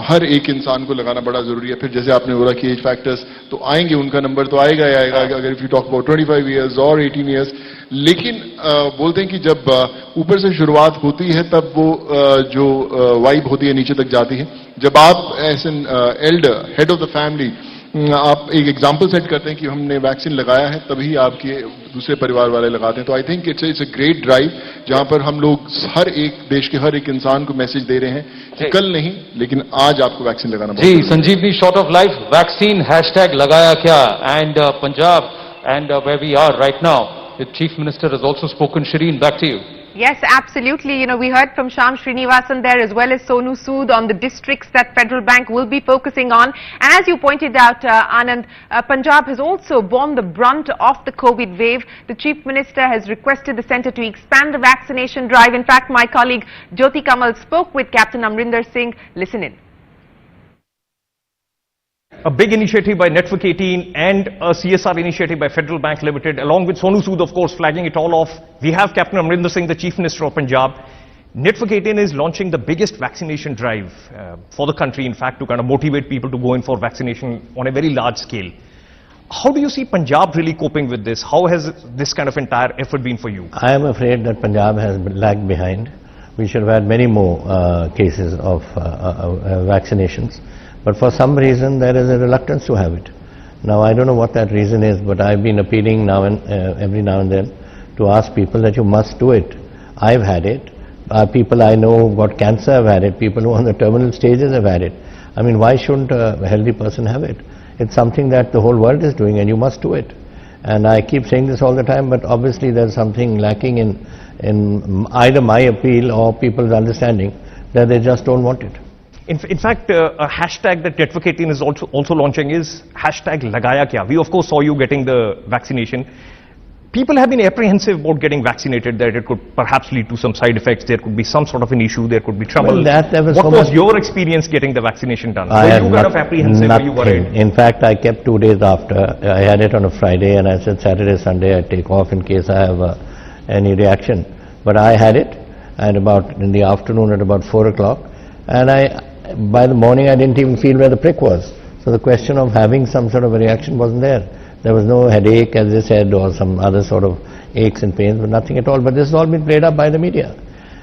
हर एक इंसान को लगाना बड़ा जरूरी है. फिर जैसे आपने बोला कि एज फैक्टर्स तो आएंगे, उनका नंबर तो आएगा ही आएगा, अगर if you talk about 25 years और 18 इयर्स. लेकिन बोलते हैं कि जब ऊपर से शुरुआत होती है तब वो जो वाइब होती है नीचे तक जाती है. जब आप as an elder, head of the family, आप एक एग्जाम्पल सेट करते हैं कि हमने वैक्सीन लगाया है तभी आपके दूसरे परिवार वाले लगाते हैं, तो I think it's a great drive जहां पर हम लोग हर एक देश के हर एक इंसान को मैसेज दे रहे हैं कि कल नहीं लेकिन आज आपको वैक्सीन लगाना
जी Sanjeevani shot of life vaccine hashtag लगाया क्या and Punjab and where we are right now the chief minister has also spoken. Shireen, back to you.
Yes, absolutely. You know, we heard from Shyam Srinivasan there as well as Sonu Sood on the districts that Federal Bank will be focusing on. And as you pointed out, Anand, Punjab has also borne the brunt of the COVID wave. The Chief Minister has requested the centre to expand the vaccination drive. In fact, my colleague Jyoti Kamal spoke with Captain Amrinder Singh. Listen in.
A big initiative by Network 18 and a CSR initiative by Federal Bank Limited, along with Sonu Sood, of course, flagging it all off. We have Captain Amrinder Singh, the Chief Minister of Punjab. Network 18 is launching the biggest vaccination drive for the country, in fact, to kind of motivate people to go in for vaccination on a very large scale. How do you see Punjab really coping with this? How has this kind of entire effort been for you?
I am afraid that Punjab has lagged behind. We should have had many more cases of vaccinations. But for some reason there is a reluctance to have it. Now I don't know what that reason is, but I've been appealing now and every now and then to ask people that you must do it. I've had it. People I know who've got cancer have had it. People who are on the terminal stages have had it. I mean, why shouldn't a healthy person have it? It's something that the whole world is doing and you must do it. And I keep saying this all the time, but obviously there's something lacking in either my appeal or people's understanding that they just don't want it.
In fact, a hashtag that Network 18 is also launching is hashtag Lagaya Kya. We of course saw you getting the vaccination. People have been apprehensive about getting vaccinated, that it could perhaps lead to some side effects, there could be some sort of an issue, there could be trouble.
Well,
what was your experience getting the vaccination done? Were you kind of apprehensive? Were you worried?
In fact, I kept 2 days after. I had it on a Friday and I said Saturday, Sunday I take off in case I have any reaction. But I had it and in the afternoon at about 4 o'clock, and by the morning I didn't even feel where the prick was. So the question of having some sort of a reaction wasn't there. There was no headache, as they said, or some other sort of aches and pains, but nothing at all. But this has all been played up by the media.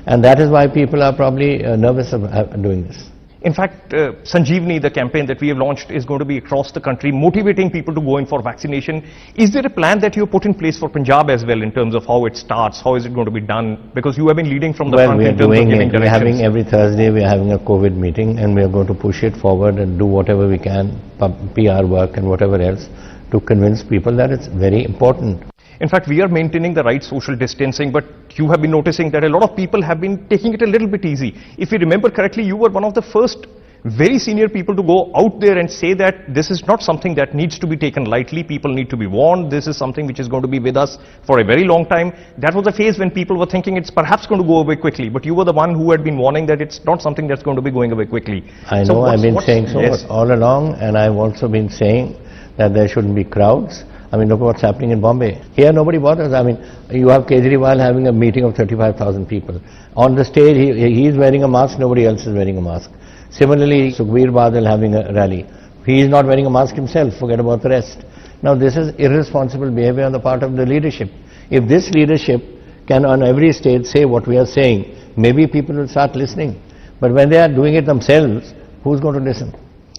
And that is why people are probably nervous of doing this.
In fact, Sanjeevani, the campaign that we have launched, is going to be across the country, motivating people to go in for vaccination. Is there a plan that you put in place for Punjab as well in terms of how it starts? How is it going to be done? Because you have been leading from the front in terms of giving directions.
We're having every Thursday, we're having a COVID meeting and we're going to push it forward and do whatever we can, PR work and whatever else, to convince people that it's very important.
In fact, we are maintaining the right social distancing, but you have been noticing that a lot of people have been taking it a little bit easy. If you remember correctly, you were one of the first very senior people to go out there and say that this is not something that needs to be taken lightly. People need to be warned. This is something which is going to be with us for a very long time. That was a phase when people were thinking it's perhaps going to go away quickly, but you were the one who had been warning that it's not something that's going to be going away quickly.
I know, I've been saying so all along, and I've also been saying that there shouldn't be crowds. I mean, look what's happening in Bombay. Here nobody bothers. I mean, you have Kejriwal having a meeting of 35,000 people. On the stage, he is wearing a mask, nobody else is wearing a mask. Similarly, Sukhbir Badal having a rally. He is not wearing a mask himself, forget about the rest. Now, this is irresponsible behavior on the part of the leadership. If this leadership can on every stage say what we are saying, maybe people will start listening. But when they are doing it themselves, who's going to listen?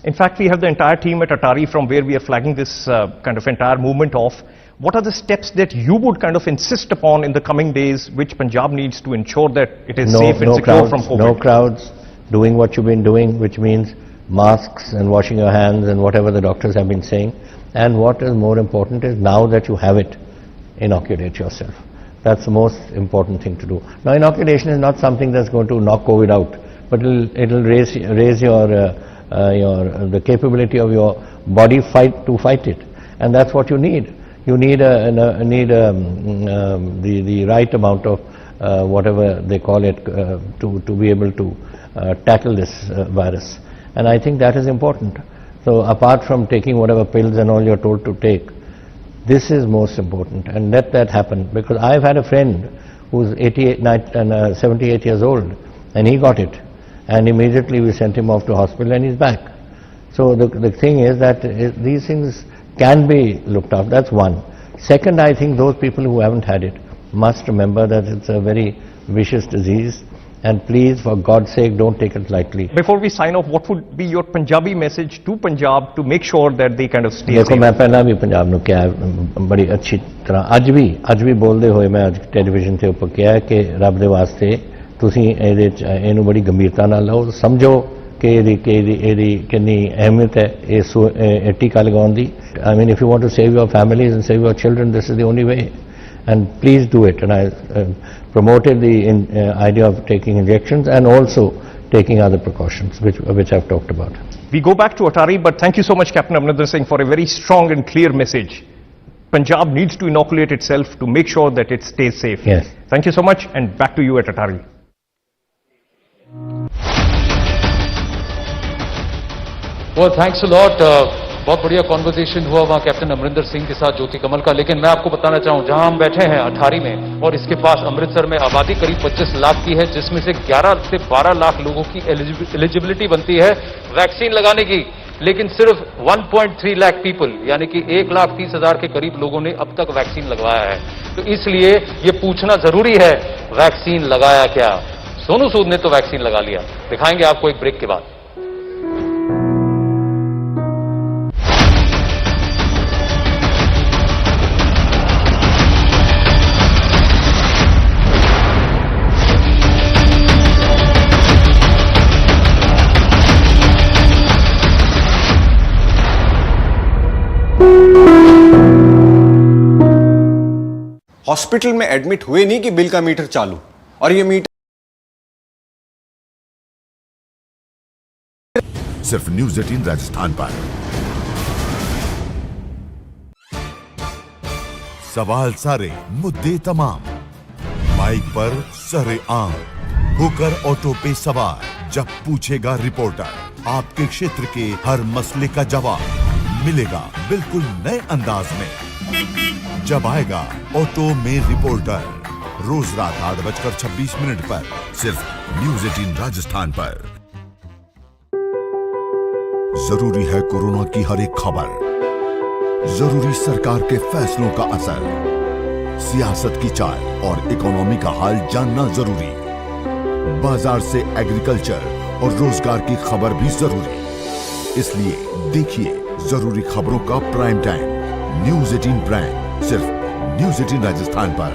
In fact, we have the entire team at Atari from where we are flagging this kind of entire movement off. What are the steps that you would kind of insist upon in the coming days, which Punjab needs to ensure that it is safe and secure from COVID?
No crowds, doing what you've been doing, which means masks and washing your hands and whatever the doctors have been saying. And what is more important is now that you have it, inoculate yourself. That's the most important thing to do. Now, inoculation is not something that's going to knock COVID out, but it'll raise the capability of your body to fight it, and that's what you need. You need the right amount of whatever they call it to be able to tackle this virus, and I think that is important. So apart from taking whatever pills and all you're told to take, this is most important, and let that happen. Because I've had a friend who's 78 years old, and he got it. And immediately we sent him off to hospital and he's back. So the thing is that these things can be looked after. That's one. Second, I think those people who haven't had it must remember that it's a very vicious disease And please, for God's sake, don't take it lightly.
Before we sign off, what would be your Punjabi message to Punjab to make sure that they kind of stay
देखो
safe?
मैं पहला भी पंजाब ਨੂੰ ਕਿਹਾ ਬੜੀ ਅੱਛੀ ਤਰ੍ਹਾਂ ਅੱਜ ਵੀ ਬੋਲਦੇ ਹੋਏ ਮੈਂ ਅੱਜ ਟੈਲੀਵਿਜ਼ਨ ਤੇ ਉੱਪਰ ਕਿਹਾ ਕਿ ਰੱਬ ਦੇ ਵਾਸਤੇ ਤੁਸੀਂ ਇਹਨੂੰ ਬੜੀ ਗੰਭੀਰਤਾ ਨਾਲ ਲਓ, ਸਮਝੋ ਕਿ ਇਹਦੀ ਕਿੰਨੀ ਅਹਿਮੀਅਤ ਹੈ ਇਹ ਟੀਕਾ ਲਗਾਉਣ ਦੀ. I mean, if you want to save your families and save your children, this is the only way. And please do it. And I promoted the idea of taking injections and also taking other precautions, which I've talked about.
We go back to Atari, but thank you so much, Captain Amrinder Singh, for a very strong and clear message. Punjab needs to inoculate itself to make sure that it stays safe.
Yes.
Thank you so much, and back to you at Atari.
Well, thanks a lot. बहुत बढ़िया conversation हुआ वहाँ captain Amarinder Singh के साथ ज्योति कमल का. लेकिन मैं आपको बताना चाहूँ, जहां हम बैठे हैं अठारी में और इसके पास अमृतसर में आबादी करीब 25 लाख की है, जिसमें से 11 से 12 लाख लोगों की एलिजिबिलिटी बनती है वैक्सीन लगाने की. लेकिन सिर्फ 1.3 लाख पीपल यानी कि 1,30,000 के करीब लोगों ने अब तक वैक्सीन लगवाया है. तो इसलिए ये पूछना जरूरी है, वैक्सीन लगाया क्या? सोनू सूद ने तो वैक्सीन लगा लिया. दिखाएंगे आपको एक ब्रेक के बाद.
हॉस्पिटल में एडमिट हुए नहीं कि बिल का मीटर चालू, और ये मीटर
सिर्फ न्यूज़ 18 राजस्थान पर. सवाल सारे, मुद्दे तमाम, माइक पर सरे आम होकर ऑटो पे सवार. जब पूछेगा रिपोर्टर, आपके क्षेत्र के हर मसले का जवाब मिलेगा बिल्कुल नए अंदाज में. जब आएगा ऑटो में रिपोर्टर, रोज रात 8:26 पर सिर्फ न्यूज़ 18 राजस्थान पर. जरूरी है कोरोना की हर एक खबर, जरूरी सरकार के फैसलों का असर, सियासत की चाल और इकोनॉमी का हाल जानना जरूरी, बाजार से एग्रीकल्चर और रोजगार की खबर भी जरूरी. इसलिए देखिए जरूरी खबरों का प्राइम टाइम न्यूज़ 18 ब्रांड सिर्फ न्यूज़ 18 राजस्थान पर.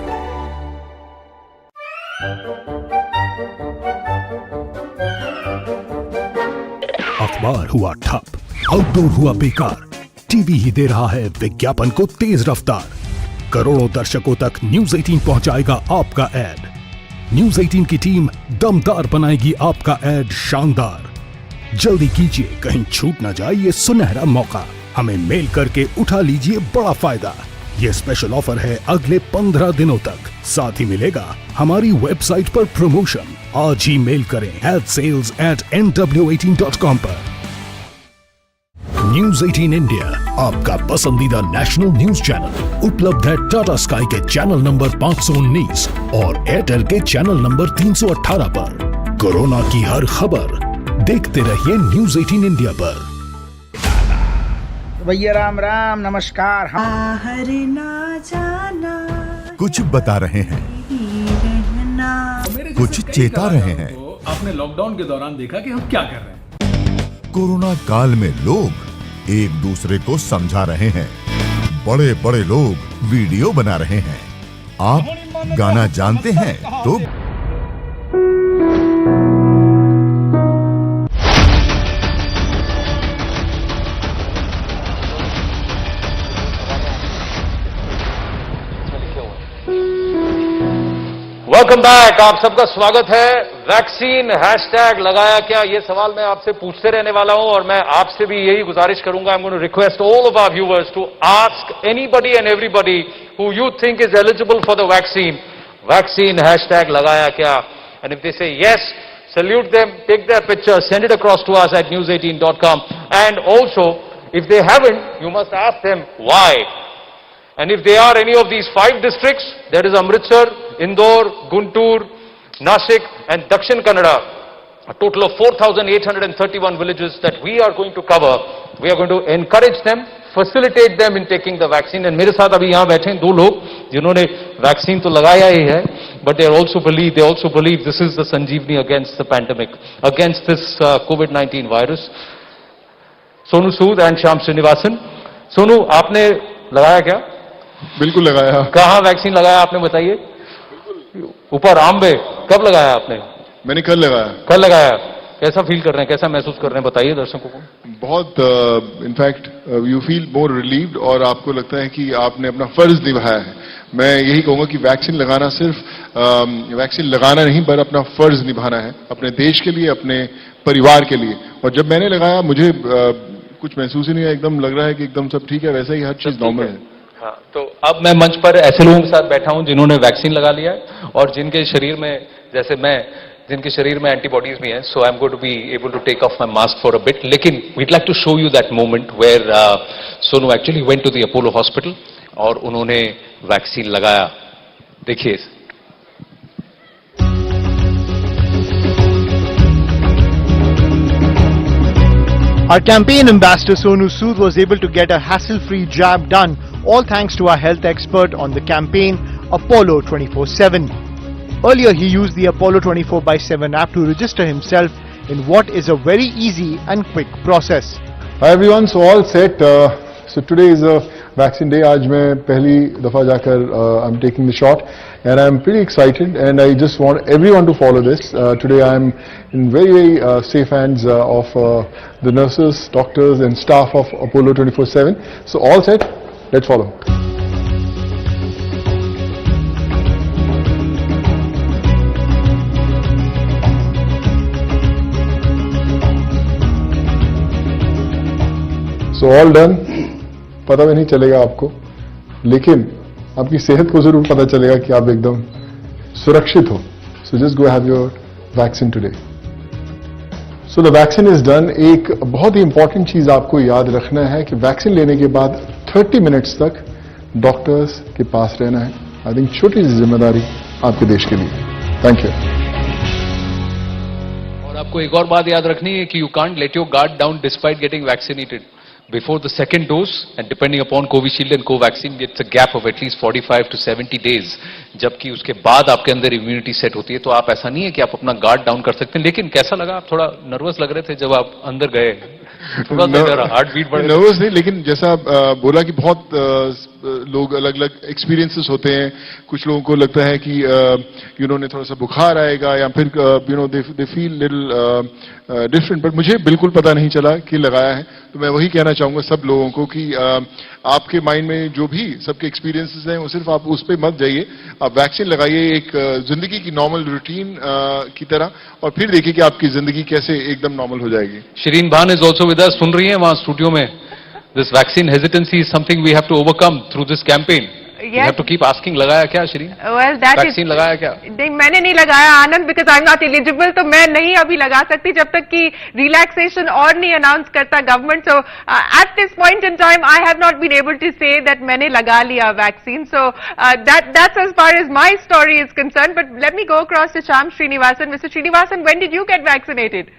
अखबार हुआ ठप, आउटडोर हुआ बेकार, टीवी ही दे रहा है विज्ञापन को तेज रफ्तार. करोड़ों दर्शकों तक न्यूज़ 18 पहुंचाएगा आपका एड. न्यूज़ 18 की टीम दमदार बनाएगी आपका एड शानदार. जल्दी कीजिए, कहीं छूट ना जाए ये सुनहरा मौका. हमें मेल करके उठा लीजिए बड़ा फायदा. ये स्पेशल ऑफर है अगले 15 दिनों तक. साथ ही मिलेगा हमारी वेबसाइट पर प्रमोशन. आज ही मेल करें adsales@nw18.com पर. न्यूज़ 18 इंडिया, आपका पसंदीदा नेशनल न्यूज चैनल, उपलब्ध है टाटा स्काई के चैनल नंबर 519 और एयरटेल के चैनल नंबर 318 पर. कोरोना की हर खबर देखते रहिए न्यूज़ 18 इंडिया पर.
भैया राम राम नमस्कार. बाहर ना जाना,
कुछ बता रहे हैं, कुछ चेता रहे हैं.
आपने लॉकडाउन के दौरान देखा कि हम क्या कर रहे हैं.
कोरोना काल में लोग एक दूसरे को समझा रहे हैं. बड़े बड़े लोग वीडियो बना रहे हैं. आप गाना जानते हैं तो
वेलकम बैक. आप सबका स्वागत है. वैक्सीन हैशटैग लगाया क्या, ये सवाल मैं आपसे पूछते रहने वाला हूं और मैं आपसे भी यही गुजारिश करूंगा. I am going to request all of our viewers to ask anybody and everybody who you think is eligible for the vaccine hashtag लगाया क्या. And if they say yes, salute them, take their picture, send it across to us at news18.com. And also, if they haven't, you must ask them why. And if they are any of these 5 districts, that is Amritsar, Indore, Guntur, Nashik and Dakshin Kannada, a total of 4,831 villages that we are going to cover. We are going to encourage them, facilitate them in taking the vaccine. And मेरे साथ अभी यहाँ बैठे हैं 2 लोग जिन्होंने vaccine तो लगाया ही है. but they also believe this is the Sanjeevani against the pandemic, against this COVID-19 virus. Sonu Sood and Shyam Srinivasan. Sonu, आपने लगाया क्या?
बिल्कुल लगाया.
कहाँ वैक्सीन लगाया आपने बताइए? ऊपर आम्बे. कब लगाया आपने?
मैंने कल लगाया.
कल लगाया. कैसा फील कर रहे हैं, कैसा महसूस कर रहे हैं, बताइए दर्शकों को.
बहुत in fact you feel more relieved और आपको लगता है कि आपने अपना फर्ज निभाया है. मैं यही कहूंगा कि वैक्सीन लगाना सिर्फ वैक्सीन लगाना नहीं पर अपना फर्ज निभाना है, अपने देश के लिए, अपने परिवार के लिए. और जब मैंने लगाया मुझे कुछ महसूस ही नहीं है, एकदम लग रहा है कि एकदम सब ठीक है, वैसा ही हर चीज नॉर्मल है.
हाँ, तो अब मैं मंच पर ऐसे लोगों के साथ बैठा हूं जिन्होंने वैक्सीन लगा लिया है और जिनके शरीर में, जैसे मैं, जिनके शरीर में एंटीबॉडीज भी हैं. So I am going to be able to take off my mask for a bit. लेकिन we'd like to show you that moment where Sonu actually went to the Apollo hospital और उन्होंने वैक्सीन लगाया. देखिए.
Our campaign ambassador Sonu Sood was able to get a hassle-free jab done, all thanks to our health expert on the campaign, Apollo 24/7. Earlier, he used the Apollo 24/7 app to register himself in what is a very easy and quick process.
Hi everyone, so all set. So today is a vaccine day. आज मैं पहली दफा जाकर I'm taking the shot and I'm pretty excited and I just want everyone to follow this. Today I'm in very safe hands of the nurses, doctors and staff of Apollo 24/7. So all set, let's follow. So all done. पता भी नहीं चलेगा आपको, लेकिन आपकी सेहत को जरूर पता चलेगा कि आप एकदम सुरक्षित हो. So just go have your vaccine today. So the vaccine is done. एक बहुत ही इंपॉर्टेंट चीज आपको याद रखना है कि वैक्सीन लेने के बाद 30 मिनट्स तक डॉक्टर्स के पास रहना है. आई थिंक छोटी सी जिम्मेदारी आपके देश के लिए. Thank you.
और आपको एक और बात याद रखनी है कि you can't let your guard down despite getting vaccinated. Before the second dose, and depending upon Covishield and Covaxin, it's a gap of at least 45 to 70 days. जबकि उसके बाद आपके अंदर इम्यूनिटी सेट होती है, तो आप ऐसा नहीं है कि आप अपना गार्ड डाउन कर सकते हैं. लेकिन कैसा लगा? आप थोड़ा नर्वस लग रहे थे जब आप अंदर गए. थोड़ा हार्ट बीट बढ़ गया.
नर्वस नहीं, लेकिन जैसा बोला कि बहुत लोग अलग अलग एक्सपीरियंसेस होते हैं. कुछ लोगों को लगता है कि उन्हें थोड़ा सा बुखार आएगा या फिर they feel little different. But मुझे बिल्कुल पता नहीं चला कि लगाया है. तो मैं वही कहना चाहूंगा सब लोगों को कि आपके माइंड में जो भी सबके एक्सपीरियंसेस हैं वो सिर्फ आप उस पर मत जाइए. आप वैक्सीन लगाइए एक जिंदगी की नॉर्मल रूटीन की तरह और फिर देखिए कि आपकी जिंदगी कैसे एकदम नॉर्मल हो जाएगी.
शिरीन भान इज ऑल्सो विद अस. सुन रही हैं वहां स्टूडियो में? This vaccine hesitancy is something we have to overcome through this campaign.
Yes.
You have to keep asking, लगाया क्या श्री?
Well, that
vaccine लगाया क्या?
नहीं, मैंने नहीं लगाया आनंद, because I'm not eligible, तो मैं नहीं अभी लगा सकती जब तक कि relaxation और नहीं announce करता government. So at this point in time, I have not been able to say that मैंने लगा लिया vaccine. So that's as far as my story is concerned. But let me go across to Shyam Srinivasan. Mr. Srinivasan, when did you get vaccinated?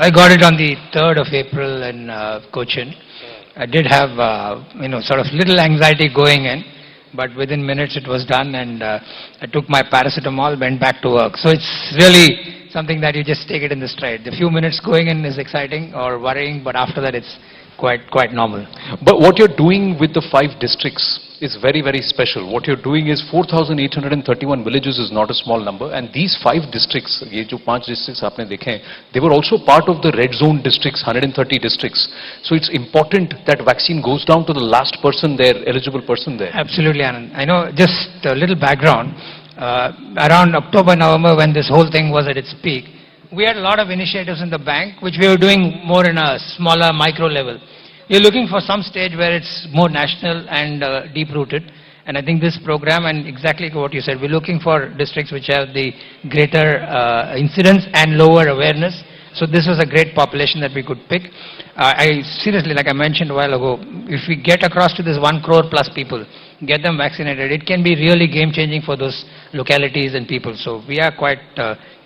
I got it on the 3rd of April in Cochin. I did have, sort of little anxiety going in, but within minutes it was done, and I took my paracetamol, went back to work. So it's really something that you just take it in the stride. The few minutes going in is exciting or worrying, but after that it's quite normal.
But what you're doing with the 5 districts is very, very special. What you're doing is 4,831 villages is not a small number, and these 5 districts, ये जो 5 districts आपने देखे हैं, they were also part of the red zone districts, 130 districts. So it's important that vaccine goes down to the last person there, eligible person there.
Absolutely, Anand. I know, just a little background. Around October, November, when this whole thing was at its peak, we had a lot of initiatives in the bank, which we were doing more in a smaller micro level. We're looking for some stage where it's more national and deep-rooted. And I think this program, and exactly what you said, we're looking for districts which have the greater incidence and lower awareness. So this was a great population that we could pick. I seriously, like I mentioned a while ago, if we get across to this 1 crore plus people, get them vaccinated, it can be really game-changing for those localities and people. So we are quite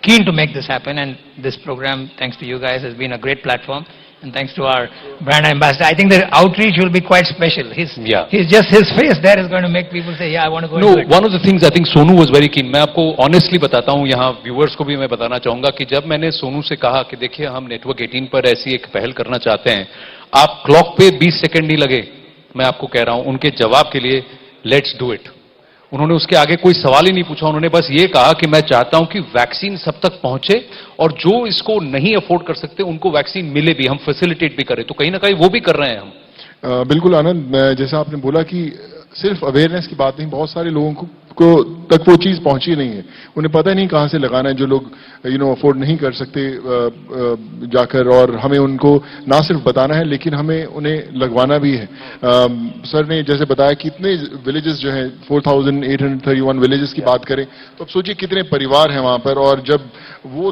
keen to make this happen, and this program, thanks to you guys, has been a great platform. and thanks to our brand ambassador. I think the outreach will be quite special. He's just his face there is going to make people say, yeah, I want to go
No,
into it.
one of the things I think Sonu was very keen. मैं आपको honestly बताता हूँ, यहाँ viewers को भी मैं बताना चाहूँगा कि जब मैंने सोनू से कहा कि देखिए हम नेटवर्क 18 पर ऐसी एक पहल करना चाहते हैं, आप क्लॉक पे 20 सेकंड नहीं लगे, मैं आपको कह रहा हूँ, उनके जवाब के लिए लेट्स डू इट. उन्होंने उसके आगे कोई सवाल ही नहीं पूछा, उन्होंने बस ये कहा कि मैं चाहता हूं कि वैक्सीन सब तक पहुंचे और जो इसको नहीं अफोर्ड कर सकते उनको वैक्सीन मिले भी, हम फैसिलिटेट भी करें. तो कहीं ना कहीं वो भी कर रहे हैं हम.
बिल्कुल आनंद, जैसा आपने बोला कि सिर्फ अवेयरनेस की बात नहीं, बहुत सारे लोगों को तक वो चीज पहुंची नहीं है, उन्हें पता नहीं कहां से लगाना है. जो लोग अफोर्ड नहीं कर सकते जाकर, और हमें उनको ना सिर्फ बताना है लेकिन हमें उन्हें लगवाना भी है. सर ने जैसे बताया कि इतने विलेजेस जो हैं, 4831 विलेजेस की बात करें तो अब सोचिए कितने परिवार हैं वहां पर, और जब वो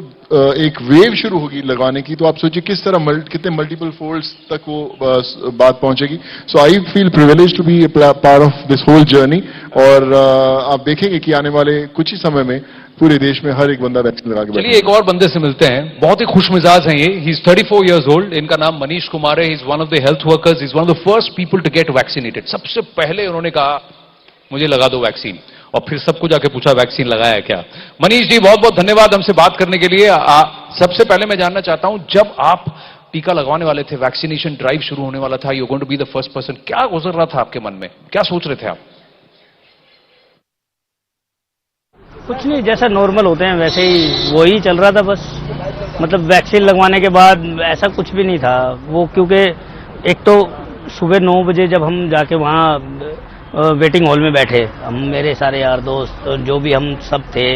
एक वेव शुरू होगी लगवाने की तो आप सोचिए किस तरह कितने मल्टीपल फोल्ड्स तक वो बात पहुंचेगी. So I feel privilege to be part of this whole journey, और आप देखेंगे कि आने वाले कुछ ही समय में पूरे देश में हर एक बंदा वैक्सीन लगा के.
चलिए एक और बंदे से मिलते हैं, बहुत ही खुश मिजाज हैं ये. He is 34 years old. इनका नाम मनीष कुमार है. He is one of the health workers. He is one of the first people to get vaccinated. सबसे पहले उन्होंने कहा मुझे लगा दो वैक्सीन, और फिर सबको जाके पूछा वैक्सीन लगाया है क्या. मनीष जी बहुत बहुत धन्यवाद हमसे बात करने के लिए. सबसे पहले मैं जानना चाहता हूं, जब आप टीका लगवाने वाले थे, वैक्सीनेशन ड्राइव शुरू होने वाला था, you going to be the first person, क्या गुजर रहा था आपके मन में, क्या सोच रहे थे आप?
कुछ नहीं, जैसा नॉर्मल होते हैं वैसे ही वही चल रहा था बस. मतलब वैक्सीन लगवाने के बाद ऐसा कुछ भी नहीं था वो, क्योंकि एक तो सुबह 9 बजे जब हम जाके वहाँ वेटिंग हॉल में बैठे, हम मेरे सारे यार दोस्त जो भी हम सब थे,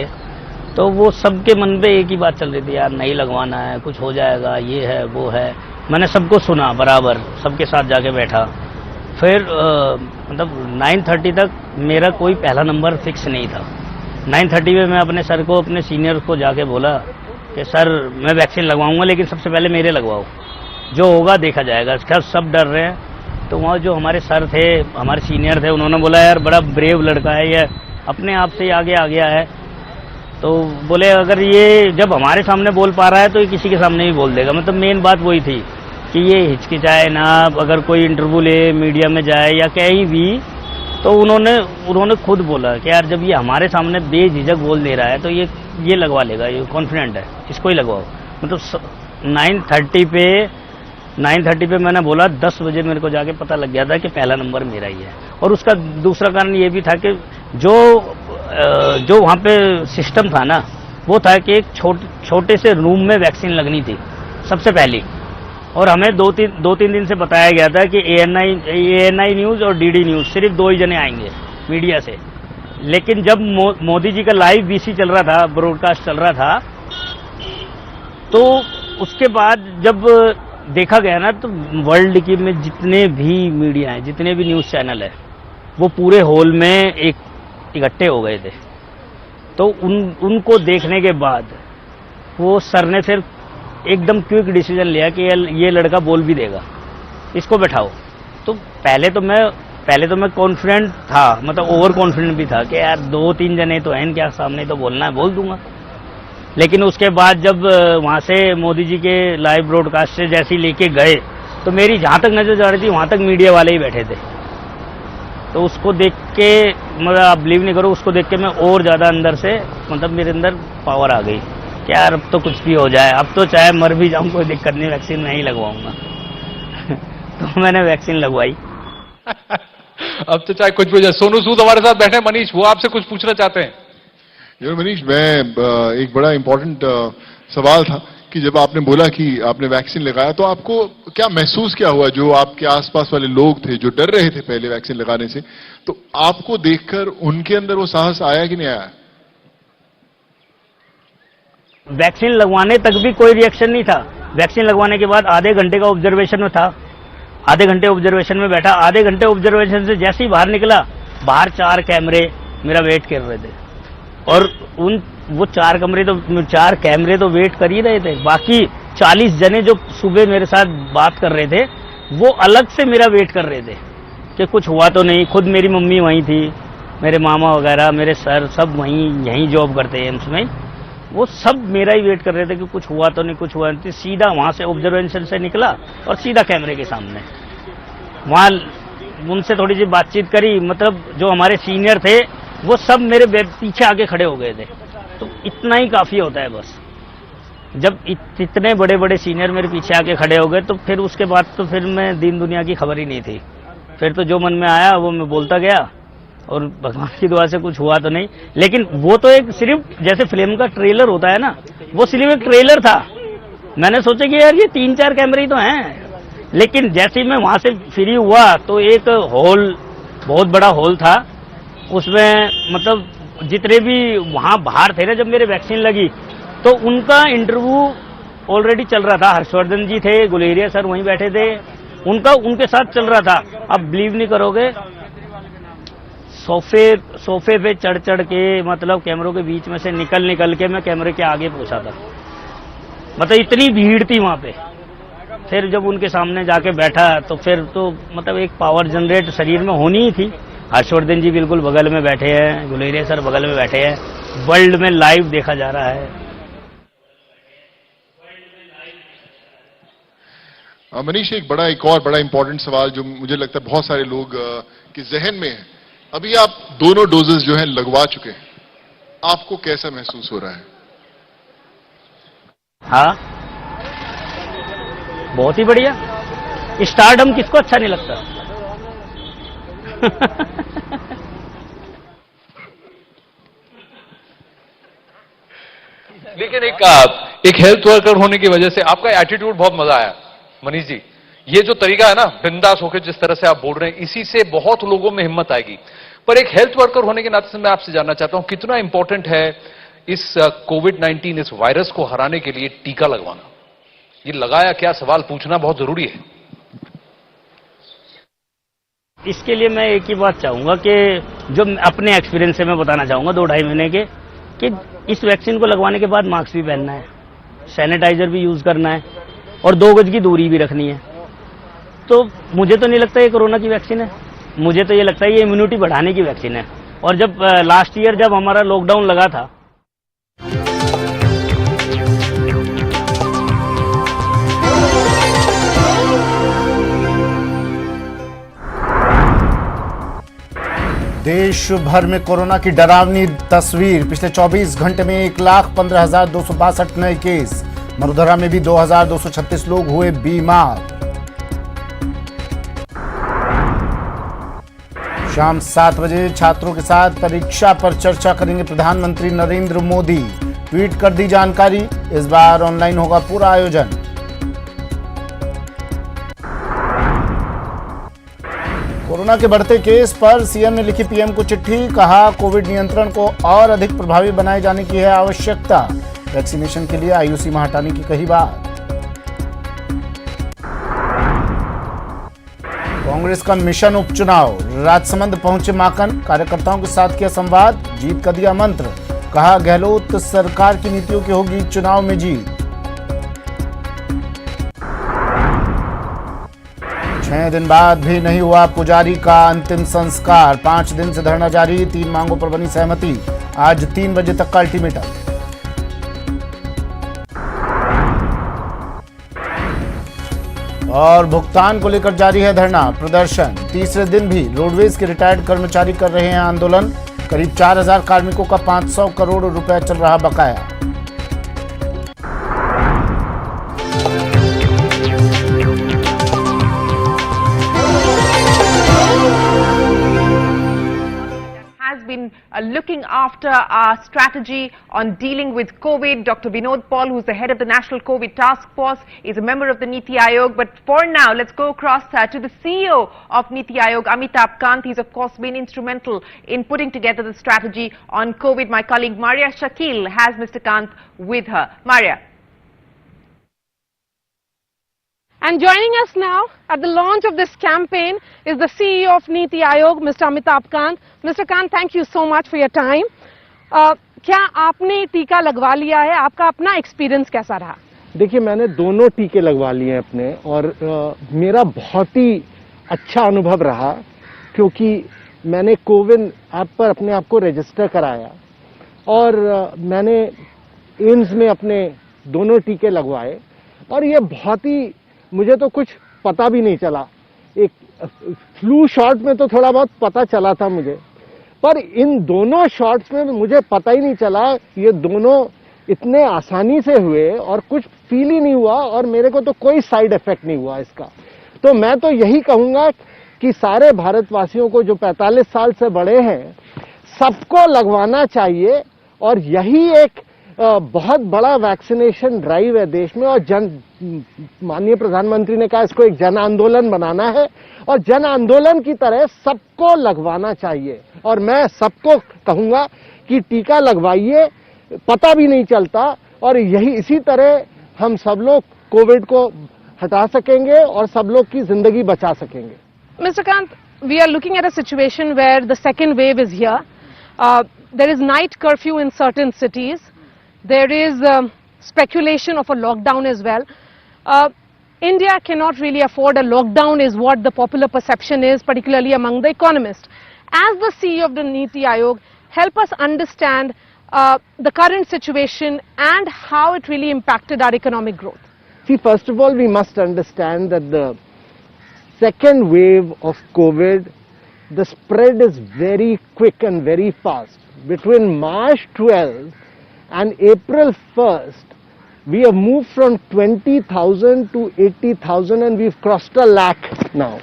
तो वो सबके मन पे एक ही बात चल रही थी, यार नहीं लगवाना है, कुछ हो जाएगा, ये है वो है. मैंने सबको सुना बराबर, सबके साथ जाके बैठा. फिर मतलब 9:30 तक मेरा कोई पहला नंबर फिक्स नहीं था. 9:30 में मैं अपने सर को, अपने सीनियर को जाके बोला कि सर मैं वैक्सीन लगवाऊंगा लेकिन सबसे पहले मेरे लगवाओ, जो होगा देखा जाएगा. सब डर रहे हैं. तो वहाँ जो हमारे सर थे, हमारे सीनियर थे, उन्होंने बोला यार बड़ा ब्रेव लड़का है ये, अपने आप से आगे आ गया है. तो बोले अगर ये जब हमारे सामने बोल पा रहा है तो ये किसी के सामने भी बोल देगा. मतलब मेन बात वही थी कि ये हिचकिचाए ना, अगर कोई इंटरव्यू ले, मीडिया में जाए या कहीं भी, तो उन्होंने खुद बोला कि यार जब ये हमारे सामने बेझिझक बोल दे रहा है तो ये लगवा लेगा, ये कॉन्फिडेंट है, इसको ही लगवाओ. मतलब 9:30 पे मैंने बोला, 10 बजे मेरे को जाके पता लग गया था कि पहला नंबर मेरा ही है. और उसका दूसरा कारण ये भी था कि जो वहाँ पे सिस्टम था ना, वो था कि एक छोटे से रूम में वैक्सीन लगनी थी सबसे पहली. और हमें दो तीन दिन से बताया गया था कि ANI न्यूज़ और DD न्यूज़ सिर्फ 2 ही जने आएंगे मीडिया से. लेकिन जब मोदी जी का लाइव VC चल रहा था, ब्रॉडकास्ट चल रहा था, तो उसके बाद जब देखा गया ना, तो वर्ल्ड की में जितने भी मीडिया हैं, जितने भी न्यूज़ चैनल है, वो पूरे हॉल में इकट्ठे हो गए थे. तो उनको देखने के बाद वो सर ने फिर एकदम क्विक डिसीजन लिया कि ये लड़का बोल भी देगा, इसको बैठाओ. तो पहले तो मैं कॉन्फिडेंट था, मतलब ओवर कॉन्फिडेंट भी था कि यार 2-3 जने तो हैं इनके सामने, तो बोलना है बोल दूंगा. लेकिन उसके बाद जब वहाँ से मोदी जी के लाइव ब्रॉडकास्ट से जैसे ही लेके गए, तो मेरी जहाँ तक नजर जा रही थी वहाँ तक मीडिया वाले ही बैठे थे. तो उसको देख के, मतलब आप बिलीव नहीं करो, उसको देख के मैं और ज़्यादा अंदर से, मतलब मेरे अंदर पावर आ गई कि यार अब तो कुछ भी हो जाए, अब तो चाहे मर भी जाऊं कोई दिक्कत नहीं, वैक्सीन नहीं लगवाऊंगा. तो मैंने वैक्सीन लगवाई.
अब तो चाहे कुछ भी हो जाए. सोनू सूद हमारे साथ बैठे. मनीष, वो आपसे कुछ पूछना चाहते हैं.
मनीष, मैं एक बड़ा इंपॉर्टेंट सवाल था कि जब आपने बोला कि आपने वैक्सीन लगाया, तो आपको क्या महसूस क्या हुआ? जो आपके आसपास वाले लोग थे जो डर रहे थे पहले वैक्सीन लगाने से, तो आपको देखकर उनके अंदर वो साहस आया कि नहीं आया?
वैक्सीन लगवाने तक भी कोई रिएक्शन नहीं था. वैक्सीन लगवाने के बाद आधे घंटे का ऑब्जर्वेशन में था, आधे घंटे ऑब्जर्वेशन में बैठा. आधे घंटे ऑब्जर्वेशन से जैसे ही बाहर निकला, बाहर 4 कैमरे मेरा वेट कर रहे थे. और वो 4 कैमरे तो वेट कर ही रहे थे. बाकी 40 जने जो सुबह मेरे साथ बात कर रहे थे, वो अलग से मेरा वेट कर रहे थे कि कुछ हुआ तो नहीं. खुद मेरी मम्मी वहीं थी, मेरे मामा वगैरह, मेरे सर सब यहीं जॉब करते हैं एम्स में. वो सब मेरा ही वेट कर रहे थे कि कुछ हुआ तो नहीं, कुछ हुआ नहीं। सीधा वहां से ऑब्जर्वेशन से निकला और सीधा कैमरे के सामने वहां उनसे थोड़ी सी बातचीत करी। मतलब जो हमारे सीनियर थे वो सब मेरे पीछे आके खड़े हो गए थे, तो इतना ही काफी होता है बस। जब इतने बड़े बड़े सीनियर मेरे पीछे आके खड़े हो गए तो फिर उसके बाद तो फिर मैं दीन दुनिया की खबर ही नहीं थी। फिर तो जो मन में आया वो मैं बोलता गया और भगवान की दुआ से कुछ हुआ तो नहीं। लेकिन वो तो एक सिर्फ जैसे फिल्म का ट्रेलर होता है ना, वो सिर्फ एक ट्रेलर था। मैंने सोचा कि यार ये 3-4 कैमरे ही तो हैं, लेकिन जैसे ही मैं वहां से फ्री हुआ तो एक हॉल, बहुत बड़ा हॉल था, उसमें मतलब जितने भी वहां बाहर थे ना, जब मेरे वैक्सीन लगी तो उनका इंटरव्यू ऑलरेडी चल रहा था। हर्षवर्धन जी थे, गुलेरिया सर वहीं बैठे थे, उनके साथ चल रहा था। अब बिलीव नहीं करोगे, सोफे पे चढ़ के मतलब कैमरों के बीच में से निकल के मैं कैमरे के आगे पहुंचा था। मतलब इतनी भीड़ थी वहां पे। फिर जब उनके सामने जाके बैठा तो फिर तो मतलब एक पावर जनरेट शरीर में होनी ही थी। हर्षवर्धन जी बिल्कुल बगल में बैठे हैं, गुलेरिया सर बगल में बैठे हैं, वर्ल्ड में लाइव देखा जा रहा है।
मनीष, एक और बड़ा इंपॉर्टेंट सवाल जो मुझे लगता है बहुत सारे लोग के जहन में है, अभी आप दोनों डोजेस जो हैं लगवा चुके हैं, आपको कैसा महसूस हो रहा है?
हाँ, बहुत ही बढ़िया। स्टारडम किसको अच्छा नहीं लगता?
लेकिन एक हेल्थ वर्कर होने की वजह से आपका एटीट्यूड बहुत मजा आया मनीष जी। ये जो तरीका है ना, बिंदास होकर जिस तरह से आप बोल रहे हैं, इसी से बहुत लोगों में हिम्मत आएगी। पर एक हेल्थ वर्कर होने के नाते से मैं आपसे जानना चाहता हूं, कितना इंपॉर्टेंट है इस कोविड-19 इस वायरस को हराने के लिए टीका लगवाना? ये लगाया क्या, सवाल पूछना बहुत जरूरी है।
इसके लिए मैं एक ही बात चाहूंगा कि जो अपने एक्सपीरियंस से मैं बताना चाहूंगा 2-2.5 महीने के, कि इस वैक्सीन को लगवाने के बाद मास्क भी पहनना है, सैनिटाइजर भी यूज करना है और 2 गज की दूरी भी रखनी है। तो मुझे तो नहीं लगता ये कोरोना की वैक्सीन है, मुझे तो ये लगता है ये इम्यूनिटी बढ़ाने की वैक्सीन है। और जब लास्ट ईयर जब हमारा लॉकडाउन लगा था,
देश भर में कोरोना की डरावनी तस्वीर। पिछले 24 घंटे में 1,15,262 नए केस। मरुधरा में भी 2,236 लोग हुए बीमार। शाम 7 बजे छात्रों के साथ परीक्षा पर चर्चा करेंगे प्रधानमंत्री नरेंद्र मोदी। ट्वीट कर दी जानकारी, इस बार ऑनलाइन होगा पूरा आयोजन। कोरोना के बढ़ते केस पर सीएम ने लिखी पीएम को चिट्ठी, कहा कोविड नियंत्रण को और अधिक प्रभावी बनाए जाने की है आवश्यकता। वैक्सीनेशन के लिए आयु सीमा हटाने की कही बात। कांग्रेस का मिशन उपचुनाव। राजसमंद पहुंचे माकन, कार्यकर्ताओं के साथ किया संवाद, जीत का दिया मंत्र। कहा गहलोत सरकार की नीतियों की होगी चुनाव में जीत। 6 दिन बाद भी नहीं हुआ पुजारी का अंतिम संस्कार। 5 दिन से धरना जारी, 3 मांगों पर बनी सहमति। आज 3 बजे तक का अल्टीमेटम। और भुगतान को लेकर जारी है धरना प्रदर्शन। तीसरे दिन भी रोडवेज के रिटायर्ड कर्मचारी कर रहे हैं आंदोलन। करीब 4,000 कार्मिकों का 500 करोड़ रुपए चल रहा बकाया।
Looking after our strategy on dealing with COVID. Dr. Vinod Paul, who's the head of the National COVID Task Force, is a member of the Niti Aayog. But for now, let's go across to the CEO of Niti Aayog, Amitabh Kant. He's of course been instrumental in putting together the strategy on COVID. My colleague Maria Shakil has Mr. Kant with her. Maria.
And joining us now at the launch of this campaign is the CEO of Niti Aayog, Mr. Amitabh Kant. Mr. Kant, thank you so much for your time. क्या आपने टीका लगवा लिया है? आपका अपना experience कैसा रहा?
देखिए, मैंने दोनों टीके लगवा लिए हैं अपने, और मेरा बहुत ही अच्छा अनुभव रहा, क्योंकि मैंने कोविन ऐप पर अपने आप को रजिस्टर कराया और मैंने
एम्स में अपने दोनों टीके लगवाए और ये बहुत ही, मुझे तो कुछ पता भी नहीं चला। एक फ्लू शॉट में तो थोड़ा बहुत पता चला था मुझे, पर इन दोनों शॉट्स में मुझे पता ही नहीं चला। ये दोनों इतने आसानी से हुए और कुछ फील ही नहीं हुआ और मेरे को तो कोई साइड इफेक्ट नहीं हुआ इसका। तो मैं तो यही कहूंगा कि सारे भारतवासियों को जो 45 साल से बड़े हैं सबको लगवाना चाहिए और यही एक बहुत बड़ा वैक्सीनेशन ड्राइव है देश में। और माननीय प्रधानमंत्री ने कहा इसको एक जन आंदोलन बनाना है और जन आंदोलन की तरह सबको लगवाना चाहिए। और मैं सबको कहूंगा कि टीका लगवाइए, पता भी नहीं चलता और यही इसी तरह हम सब लोग कोविड को हटा सकेंगे और सब लोग की जिंदगी बचा सकेंगे।
Mr. Kant, we are looking at a situation where the second wave is here. There is night curfew in certain cities. There is speculation of a lockdown as well. India cannot really afford a lockdown is what the popular perception is, particularly among the economists. As the CEO of the Niti Aayog, help us understand the current situation and how it really impacted our economic growth.
See, first of all, we must understand that the second wave of COVID, the spread is very quick and very fast. Between March 12 and April 1st, we have moved from 20,000 to 80,000 and we've crossed 100,000 now.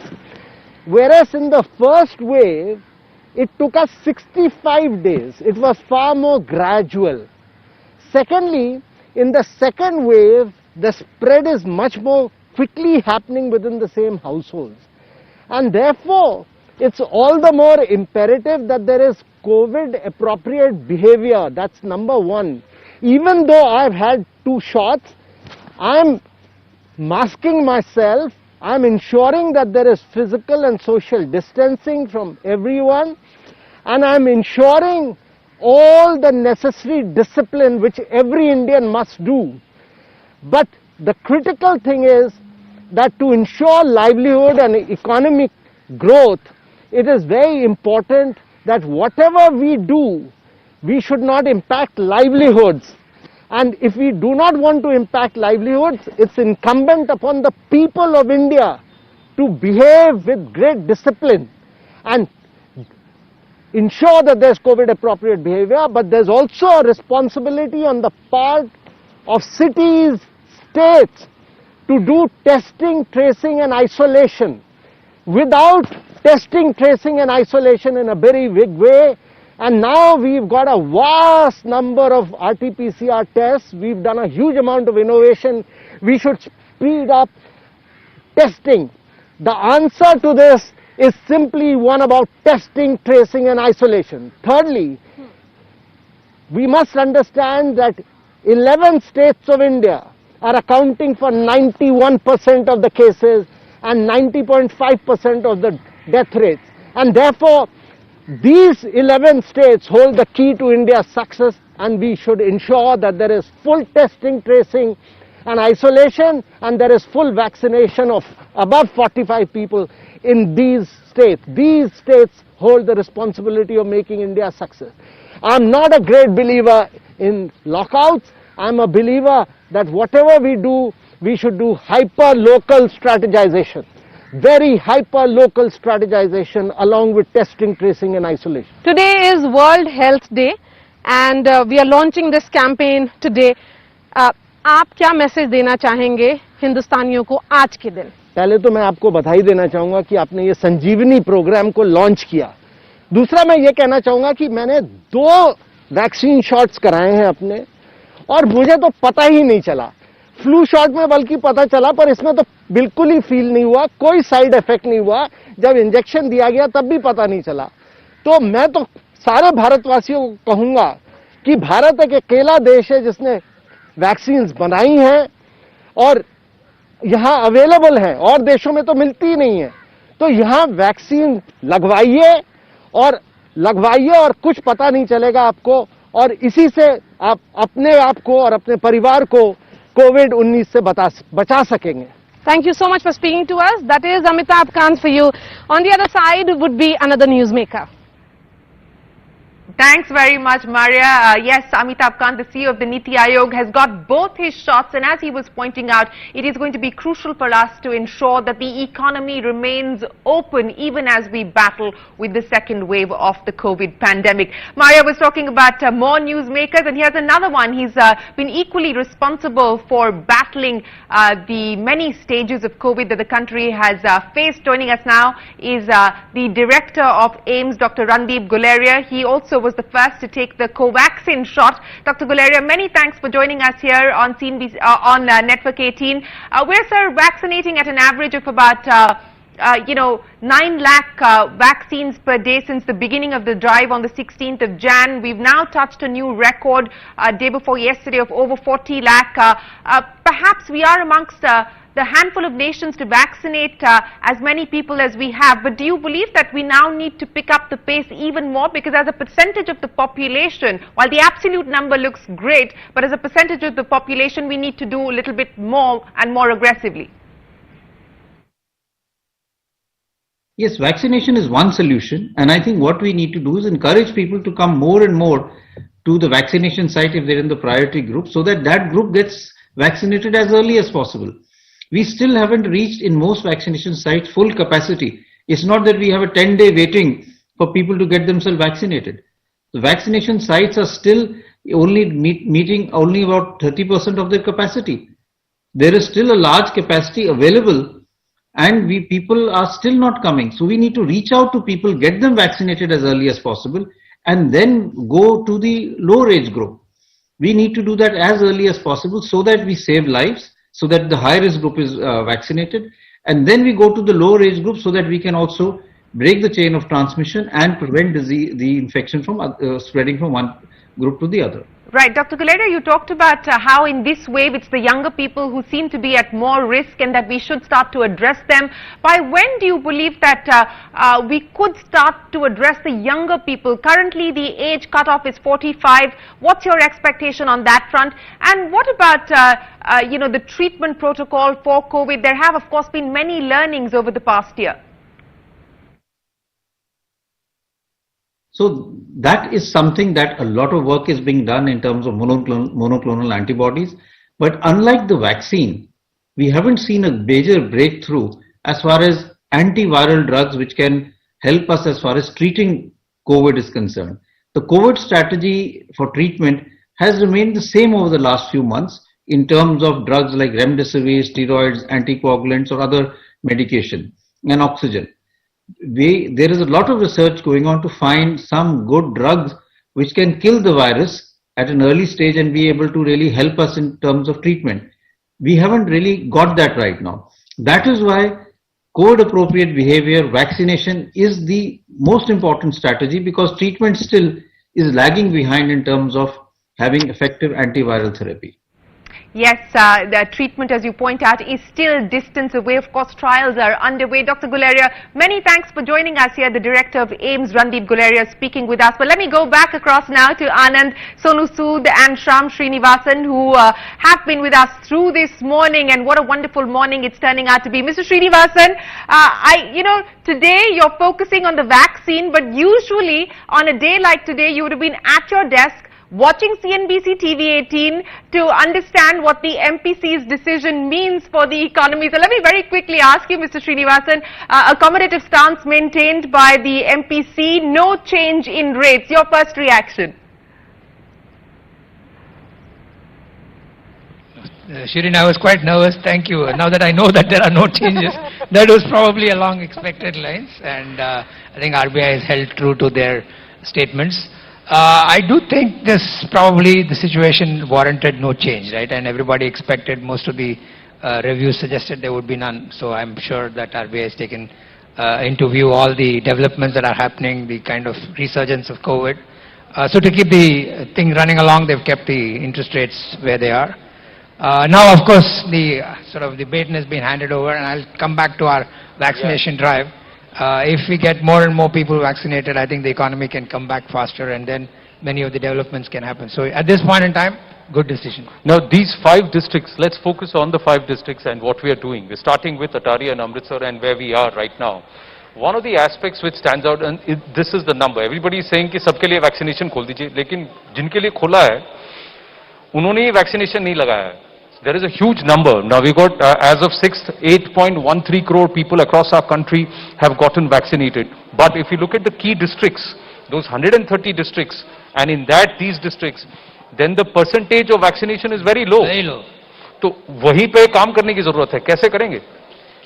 Whereas in the first wave, it took us 65 days. It was far more gradual. Secondly, in the second wave, the spread is much more quickly happening within the same households. And therefore, it's all the more imperative that there is COVID appropriate behavior. That's number one. Even though I've had 2 shots, I'm masking myself, I'm ensuring that there is physical and social distancing from everyone, and I'm ensuring all the necessary discipline which every Indian must do. But the critical thing is that to ensure livelihood and economic growth, it is very important that whatever we do, we should not impact livelihoods. And if we do not want to impact livelihoods, it's incumbent upon the people of India to behave with great discipline and ensure that there's COVID appropriate behavior, but there's also a responsibility on the part of cities, states to do testing, tracing and isolation. Without testing, tracing and isolation in a very big way, and now we've got a vast number of RT-PCR tests, we've done a huge amount of innovation, we should speed up testing. The answer to this is simply one about testing, tracing and isolation. Thirdly, we must understand that 11 states of India are accounting for 91% of the cases and 90.5% of the death rates. And therefore, these 11 states hold the key to India's success, and we should ensure that there is full testing, tracing and isolation, and there is full vaccination of above 45 people in these states. These states hold the responsibility of making India a success. I'm not a great believer in lockouts. I'm a believer that whatever we do, we should do hyper-local strategization. Very hyper-local strategization along with testing, tracing and isolation.
Today is World Health Day and we are launching this campaign today. आप क्या message देना चाहेंगे हिंदुस्तानियों को आज के दिन?
पहले तो मैं आपको बधाई देना चाहूंगा कि आपने ये संजीवनी प्रोग्राम को लॉन्च किया। दूसरा मैं ये कहना चाहूंगा कि मैंने 2 वैक्सीन शॉट्स कराए हैं अपने और मुझे तो पता ही नहीं चला। फ्लू शॉट में बल्कि पता चला, पर इसमें तो बिल्कुल ही फील नहीं हुआ, कोई साइड इफेक्ट नहीं हुआ। जब इंजेक्शन दिया गया तब भी पता नहीं चला। तो मैं तो सारे भारतवासियों को कहूंगा कि भारत एक अकेला देश है जिसने वैक्सीन बनाई हैं और यहाँ अवेलेबल हैं, और देशों में तो मिलती ही नहीं है। तो यहाँ वैक्सीन लगवाइए और कुछ पता नहीं चलेगा आपको, और इसी से आप अपने आप को और अपने परिवार को कोविड-19 से बचा सकेंगे।
Thank you so much for speaking to us. That is Amitabh Kant for you. On the other side would be another newsmaker.
Thanks very much, Maria. Yes, Amitabh Kant, the CEO of the Niti Aayog, has got both his shots, and as he was pointing out, it is going to be crucial for us to ensure that the economy remains open even as we battle with the second wave of the COVID pandemic. Maria was talking about more newsmakers, and here's another one. He's been equally responsible for battling the many stages of COVID that the country has faced. Joining us now is the director of AIIMS, Dr. Randeep Guleria. He also was the first to take the Covaxin shot. Dr. Guleria, many thanks for joining us here on CNBC, on Network 18. We're, sir, vaccinating at an average of about 9 lakh vaccines per day since the beginning of the drive on the 16th of Jan. We've now touched a new record day before yesterday of over 40 lakh. Perhaps we are amongst the handful of nations to vaccinate as many people as we have. But do you believe that we now need to pick up the pace even more? Because as a percentage of the population, while the absolute number looks great, but as a percentage of the population, we need to do a little bit more and more aggressively.
Yes, vaccination is one solution, and I think what we need to do is encourage people to come more and more to the vaccination site if they're in the priority group, so that that group gets vaccinated as early as possible. We still haven't reached in most vaccination sites full capacity. It's not that we have a 10-day waiting for people to get themselves vaccinated. The vaccination sites are still only meeting only about 30% of their capacity. There is still a large capacity available, and people are still not coming. So we need to reach out to people, get them vaccinated as early as possible, and then go to the lower age group. We need to do that as early as possible so that we save lives, so that the high risk group is vaccinated, and then we go to the lower age group so that we can also break the chain of transmission and prevent the infection from spreading from one group to the other.
Right. Dr. Guleria, you talked about how in this wave it's the younger people who seem to be at more risk and that we should start to address them. By when do you believe that we could start to address the younger people? Currently, the age cutoff is 45. What's your expectation on that front? And what about, the treatment protocol for COVID? There have, of course, been many learnings over the past year.
So that is something that a lot of work is being done in terms of monoclonal antibodies. But unlike the vaccine, we haven't seen a major breakthrough as far as antiviral drugs which can help us as far as treating COVID is concerned. The COVID strategy for treatment has remained the same over the last few months in terms of drugs like remdesivir, steroids, anticoagulants or other medication and oxygen. There is a lot of research going on to find some good drugs which can kill the virus at an early stage and be able to really help us in terms of treatment. We haven't really got that right now. That is why COVID appropriate behavior, vaccination is the most important strategy, because treatment still is lagging behind in terms of having effective antiviral therapy.
Yes, the treatment, as you point out, is still distance away. Of course, trials are underway. Dr. Guleria, many thanks for joining us here. The director of AIIMS, Randeep Guleria, speaking with us. But let me go back across now to Anand, Sonu Sood and Shyam Srinivasan, who have been with us through this morning. And what a wonderful morning it's turning out to be. Mr. Srinivasan, today you're focusing on the vaccine, but usually on a day like today, you would have been at your desk watching CNBC TV 18 to understand what the MPC's decision means for the economy. So let me very quickly ask you, Mr. Srinivasan, accommodative stance maintained by the MPC, no change in rates. Your first reaction?
Shirin, I was quite nervous. Thank you. Now that I know that there are no changes, that was probably along expected lines, and I think RBI has held true to their statements. I do think this probably the situation warranted no change, right? And everybody expected, most of the reviews suggested there would be none. So I'm sure that RBI has taken into view all the developments that are happening, the kind of resurgence of COVID. So to keep the thing running along, they've kept the interest rates where they are. Now, of course, the sort of the baton has been handed over, and I'll come back to our vaccination drive. If we get more and more people vaccinated, I think the economy can come back faster, and then many of the developments can happen. So at this point in time, good decision.
Now these 5 districts, let's focus on the 5 districts and what we are doing. We're starting with Atari and Amritsar and where we are right now.
one of the aspects which stands out, and this is the number. Everybody is saying कि सबके लिए vaccination खोल दीजिए, लेकिन जिनके लिए खोला है, उन्होंने ये vaccination नहीं लगाया है. There is a huge number. Now we got, as of 6th, 8.13 crore people across our country have gotten vaccinated. But if you look at the key districts, those 130 districts, and in that these districts, then the percentage of vaccination is very low.
Very low.
तो वहीं पे काम करने की जरूरत है. कैसे करेंगे?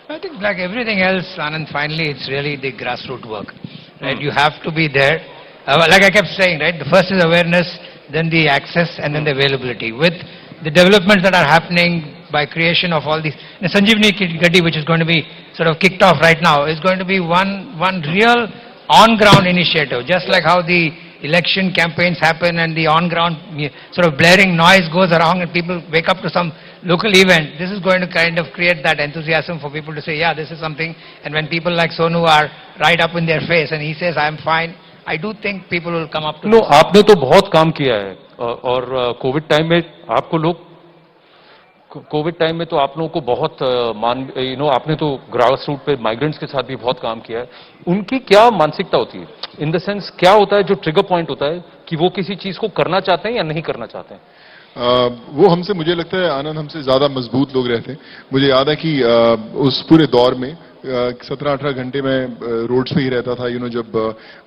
I think like everything else, Anand, finally it's really the grassroots work, right? You have to be there. Like I kept saying, right? The first is awareness, then the access, and then the availability. With the developments that are happening by creation of all these, the Sanjeevni Gati, which is going to be sort of kicked off right now, is going to be one real on-ground initiative. Just like how the election campaigns happen and the on-ground sort of blaring noise goes around and people wake up to some local event, this is going to kind of create that enthusiasm for people to say, yeah, this is something. And when people like Sonu are right up in their face and he says, I'm fine, I do think people will come up to
No, आपने तो बहुत काम किया है और Covid time में आपको लोग कोविड टाइम में तो आप लोगों को बहुत आपने तो ग्रास रूट पे माइग्रेंट्स के साथ भी बहुत काम किया है. उनकी क्या मानसिकता होती है? इन द सेंस क्या होता है जो ट्रिगर पॉइंट होता है कि वो किसी चीज को करना चाहते हैं या नहीं करना चाहते हैं?
वो हमसे, मुझे लगता है आनंद, हमसे ज्यादा मजबूत लोग रहते हैं. मुझे याद है कि उस पूरे दौर में 17-18 घंटे में रोड्स पे ही रहता था. जब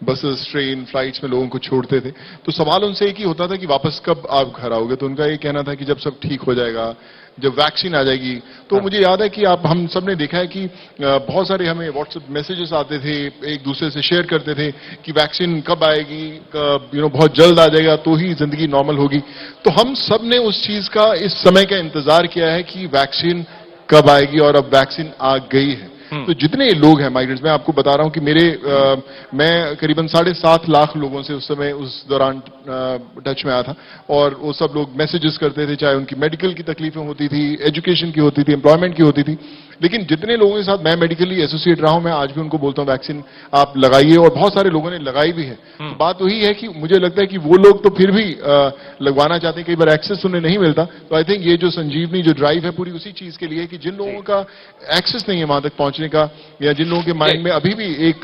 बसेस, ट्रेन, फ्लाइट्स में लोगों को छोड़ते थे तो सवाल उनसे एक ही होता था कि वापस कब आप घर आओगे. तो उनका ये कहना था कि जब सब ठीक हो जाएगा, जब वैक्सीन आ जाएगी. तो मुझे याद है कि हम सब ने देखा है कि बहुत सारे हमें व्हाट्सएप मैसेजेस आते थे, एक दूसरे से शेयर करते थे कि वैक्सीन कब आएगी, बहुत जल्द आ जाएगा तो ही जिंदगी नॉर्मल होगी. तो हम सब ने उस चीज का, इस समय का इंतजार किया है कि वैक्सीन कब आएगी, और अब वैक्सीन आ गई है. तो जितने लोग हैं माइग्रेंट्स, मैं आपको बता रहा हूं कि मैं करीबन 7.5 लाख लोगों से उस समय, उस दौरान टच में आया था. और वो सब लोग मैसेजेस करते थे, चाहे उनकी मेडिकल की तकलीफें होती थी, एजुकेशन की होती थी, एम्प्लॉयमेंट की होती थी. लेकिन जितने लोगों के साथ मैं मेडिकली एसोसिएट रहा हूं, मैं आज भी उनको बोलता हूं वैक्सीन आप लगाइए, और बहुत सारे लोगों ने लगाई भी है. तो बात वही है कि मुझे लगता है कि वो लोग तो फिर भी लगवाना चाहते हैं, कई बार एक्सेस उन्हें नहीं मिलता. तो आई थिंक ये जो संजीवनी जो ड्राइव है पूरी उसी चीज के लिए है कि जिन लोगों का एक्सेस नहीं है वहां तक पहुंचने का, या जिन लोगों के माइंड में अभी भी एक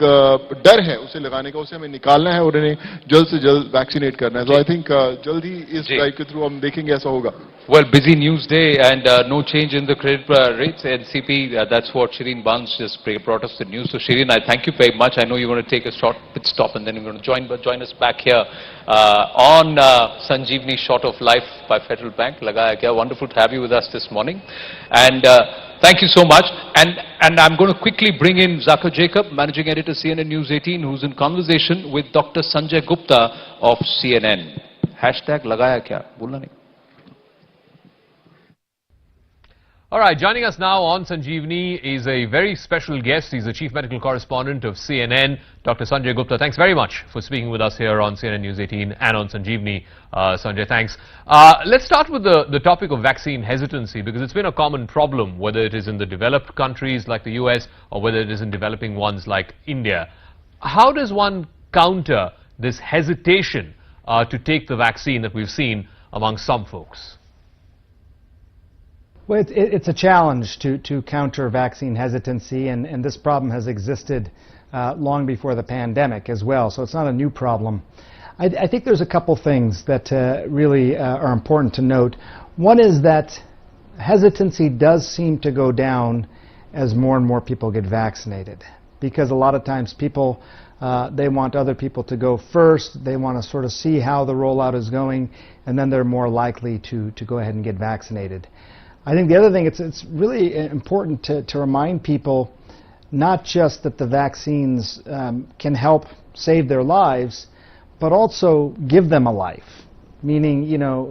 डर है उसे लगाने का, उसे हमें निकालना है और उन्हें जल्द से जल्द वैक्सीनेट करना है. तो आई थिंक जल्द ही इस ड्राइव के थ्रू हम देखेंगे ऐसा होगा.
Well, busy news day and no change in the credit rates. NCP, that's what Shireen Barnes just brought us the news. So Shireen, I thank you very much. I know you want to take a short pit stop and then you're going to join us back here on Sanjeevni Short of Life by Federal Bank. Lagaya kya, wonderful to have you with us this morning. And thank you so much. And I'm going to quickly bring in Zakir Jacob, Managing Editor, CNN News 18, who's in conversation with Dr. Sanjay Gupta of CNN. Hashtag Lagaya kya? Bolna nahi.
All right, joining us now on Sanjeevni is a very special guest. He's the Chief Medical Correspondent of CNN, Dr. Sanjay Gupta. Thanks very much for speaking with us here on CNN News 18 and on Sanjeevni. Sanjay, thanks. Let's start with the topic of vaccine hesitancy, because it's been a common problem, whether it is in the developed countries like the US or whether it is in developing ones like India. How does one counter this hesitation to take the vaccine that we've seen among some folks?
Well, it's a challenge to counter vaccine hesitancy, and this problem has existed long before the pandemic as well, so it's not a new problem. I think there's a couple things that really are important to note. One is that hesitancy does seem to go down as more and more people get vaccinated, because a lot of times people, they want other people to go first, they want to sort of see how the rollout is going, and then they're more likely to go ahead and get vaccinated. I think the other thing, it's really important to remind people not just that the vaccines can help save their lives, but also give them a life. Meaning,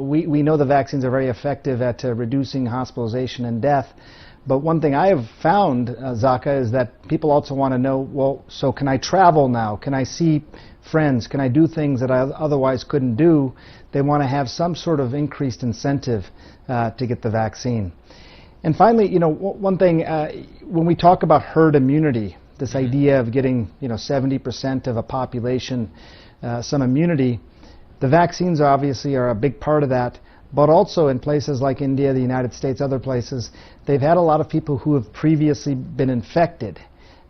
we know the vaccines are very effective at reducing hospitalization and death, but one thing I have found, Zaka, is that people also want to know, well, so can I travel now? Can I see friends? Can I do things that I otherwise couldn't do? They want to have some sort of increased incentive to get the vaccine. And finally, one thing, when we talk about herd immunity, this idea of getting, 70% of a population some immunity, the vaccines obviously are a big part of that. But also in places like India, the United States, other places, they've had a lot of people who have previously been infected.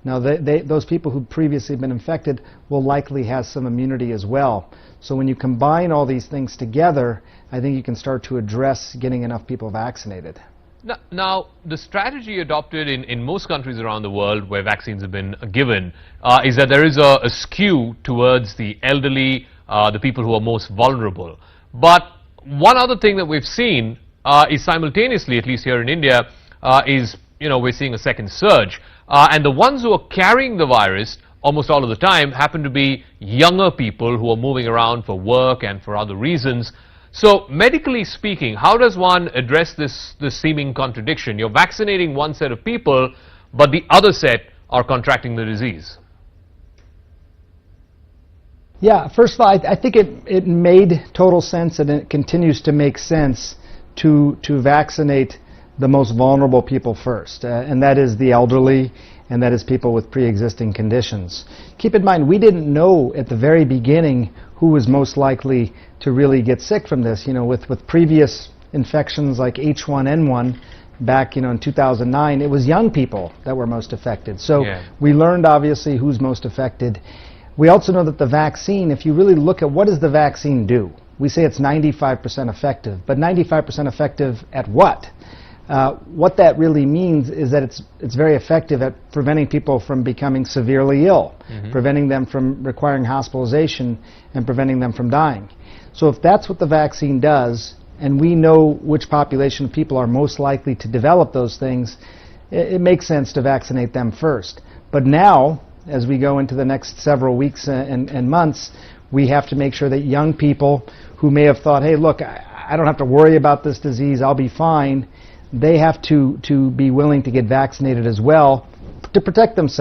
Now, those people who've previously been infected will likely have some immunity as well. So when you combine all these things together, I think you can start to address getting enough people vaccinated.
Now, the strategy adopted in most countries around the world where vaccines have been given is that there is a skew towards the elderly, the people who are most vulnerable. But one other thing that we've seen is simultaneously, at least here in India, is, we're seeing a second surge. And the ones who are carrying the virus almost all of the time happen to be younger people who are moving around for work and for other reasons. So, medically speaking, how does one address this seeming contradiction? You're vaccinating one set of people, but the other set are contracting the disease.
Yeah, first of all, I think it made total sense, and it continues to make sense to vaccinate the most vulnerable people first, and that is the elderly, and that is people with pre-existing conditions. Keep in mind, we didn't know at the very beginning who was most likely to really get sick from this. With previous infections like H1N1 back, in 2009, it was young people that were most affected. So we learned obviously who's most affected. We also know that the vaccine, if you really look at what does the vaccine do, we say it's 95% effective, but 95% effective at what? What that really means is that it's very effective at preventing people from becoming severely ill, preventing them from requiring hospitalization, and preventing them from dying. So if that's what the vaccine does, and we know which population of people are most likely to develop those things, it makes sense to vaccinate them first. But now, as we go into the next several weeks and months, we have to make sure that young people who may have thought, hey, look, I don't have to worry about this disease, I'll be fine, they have to be willing to get vaccinated as well to protect themselves.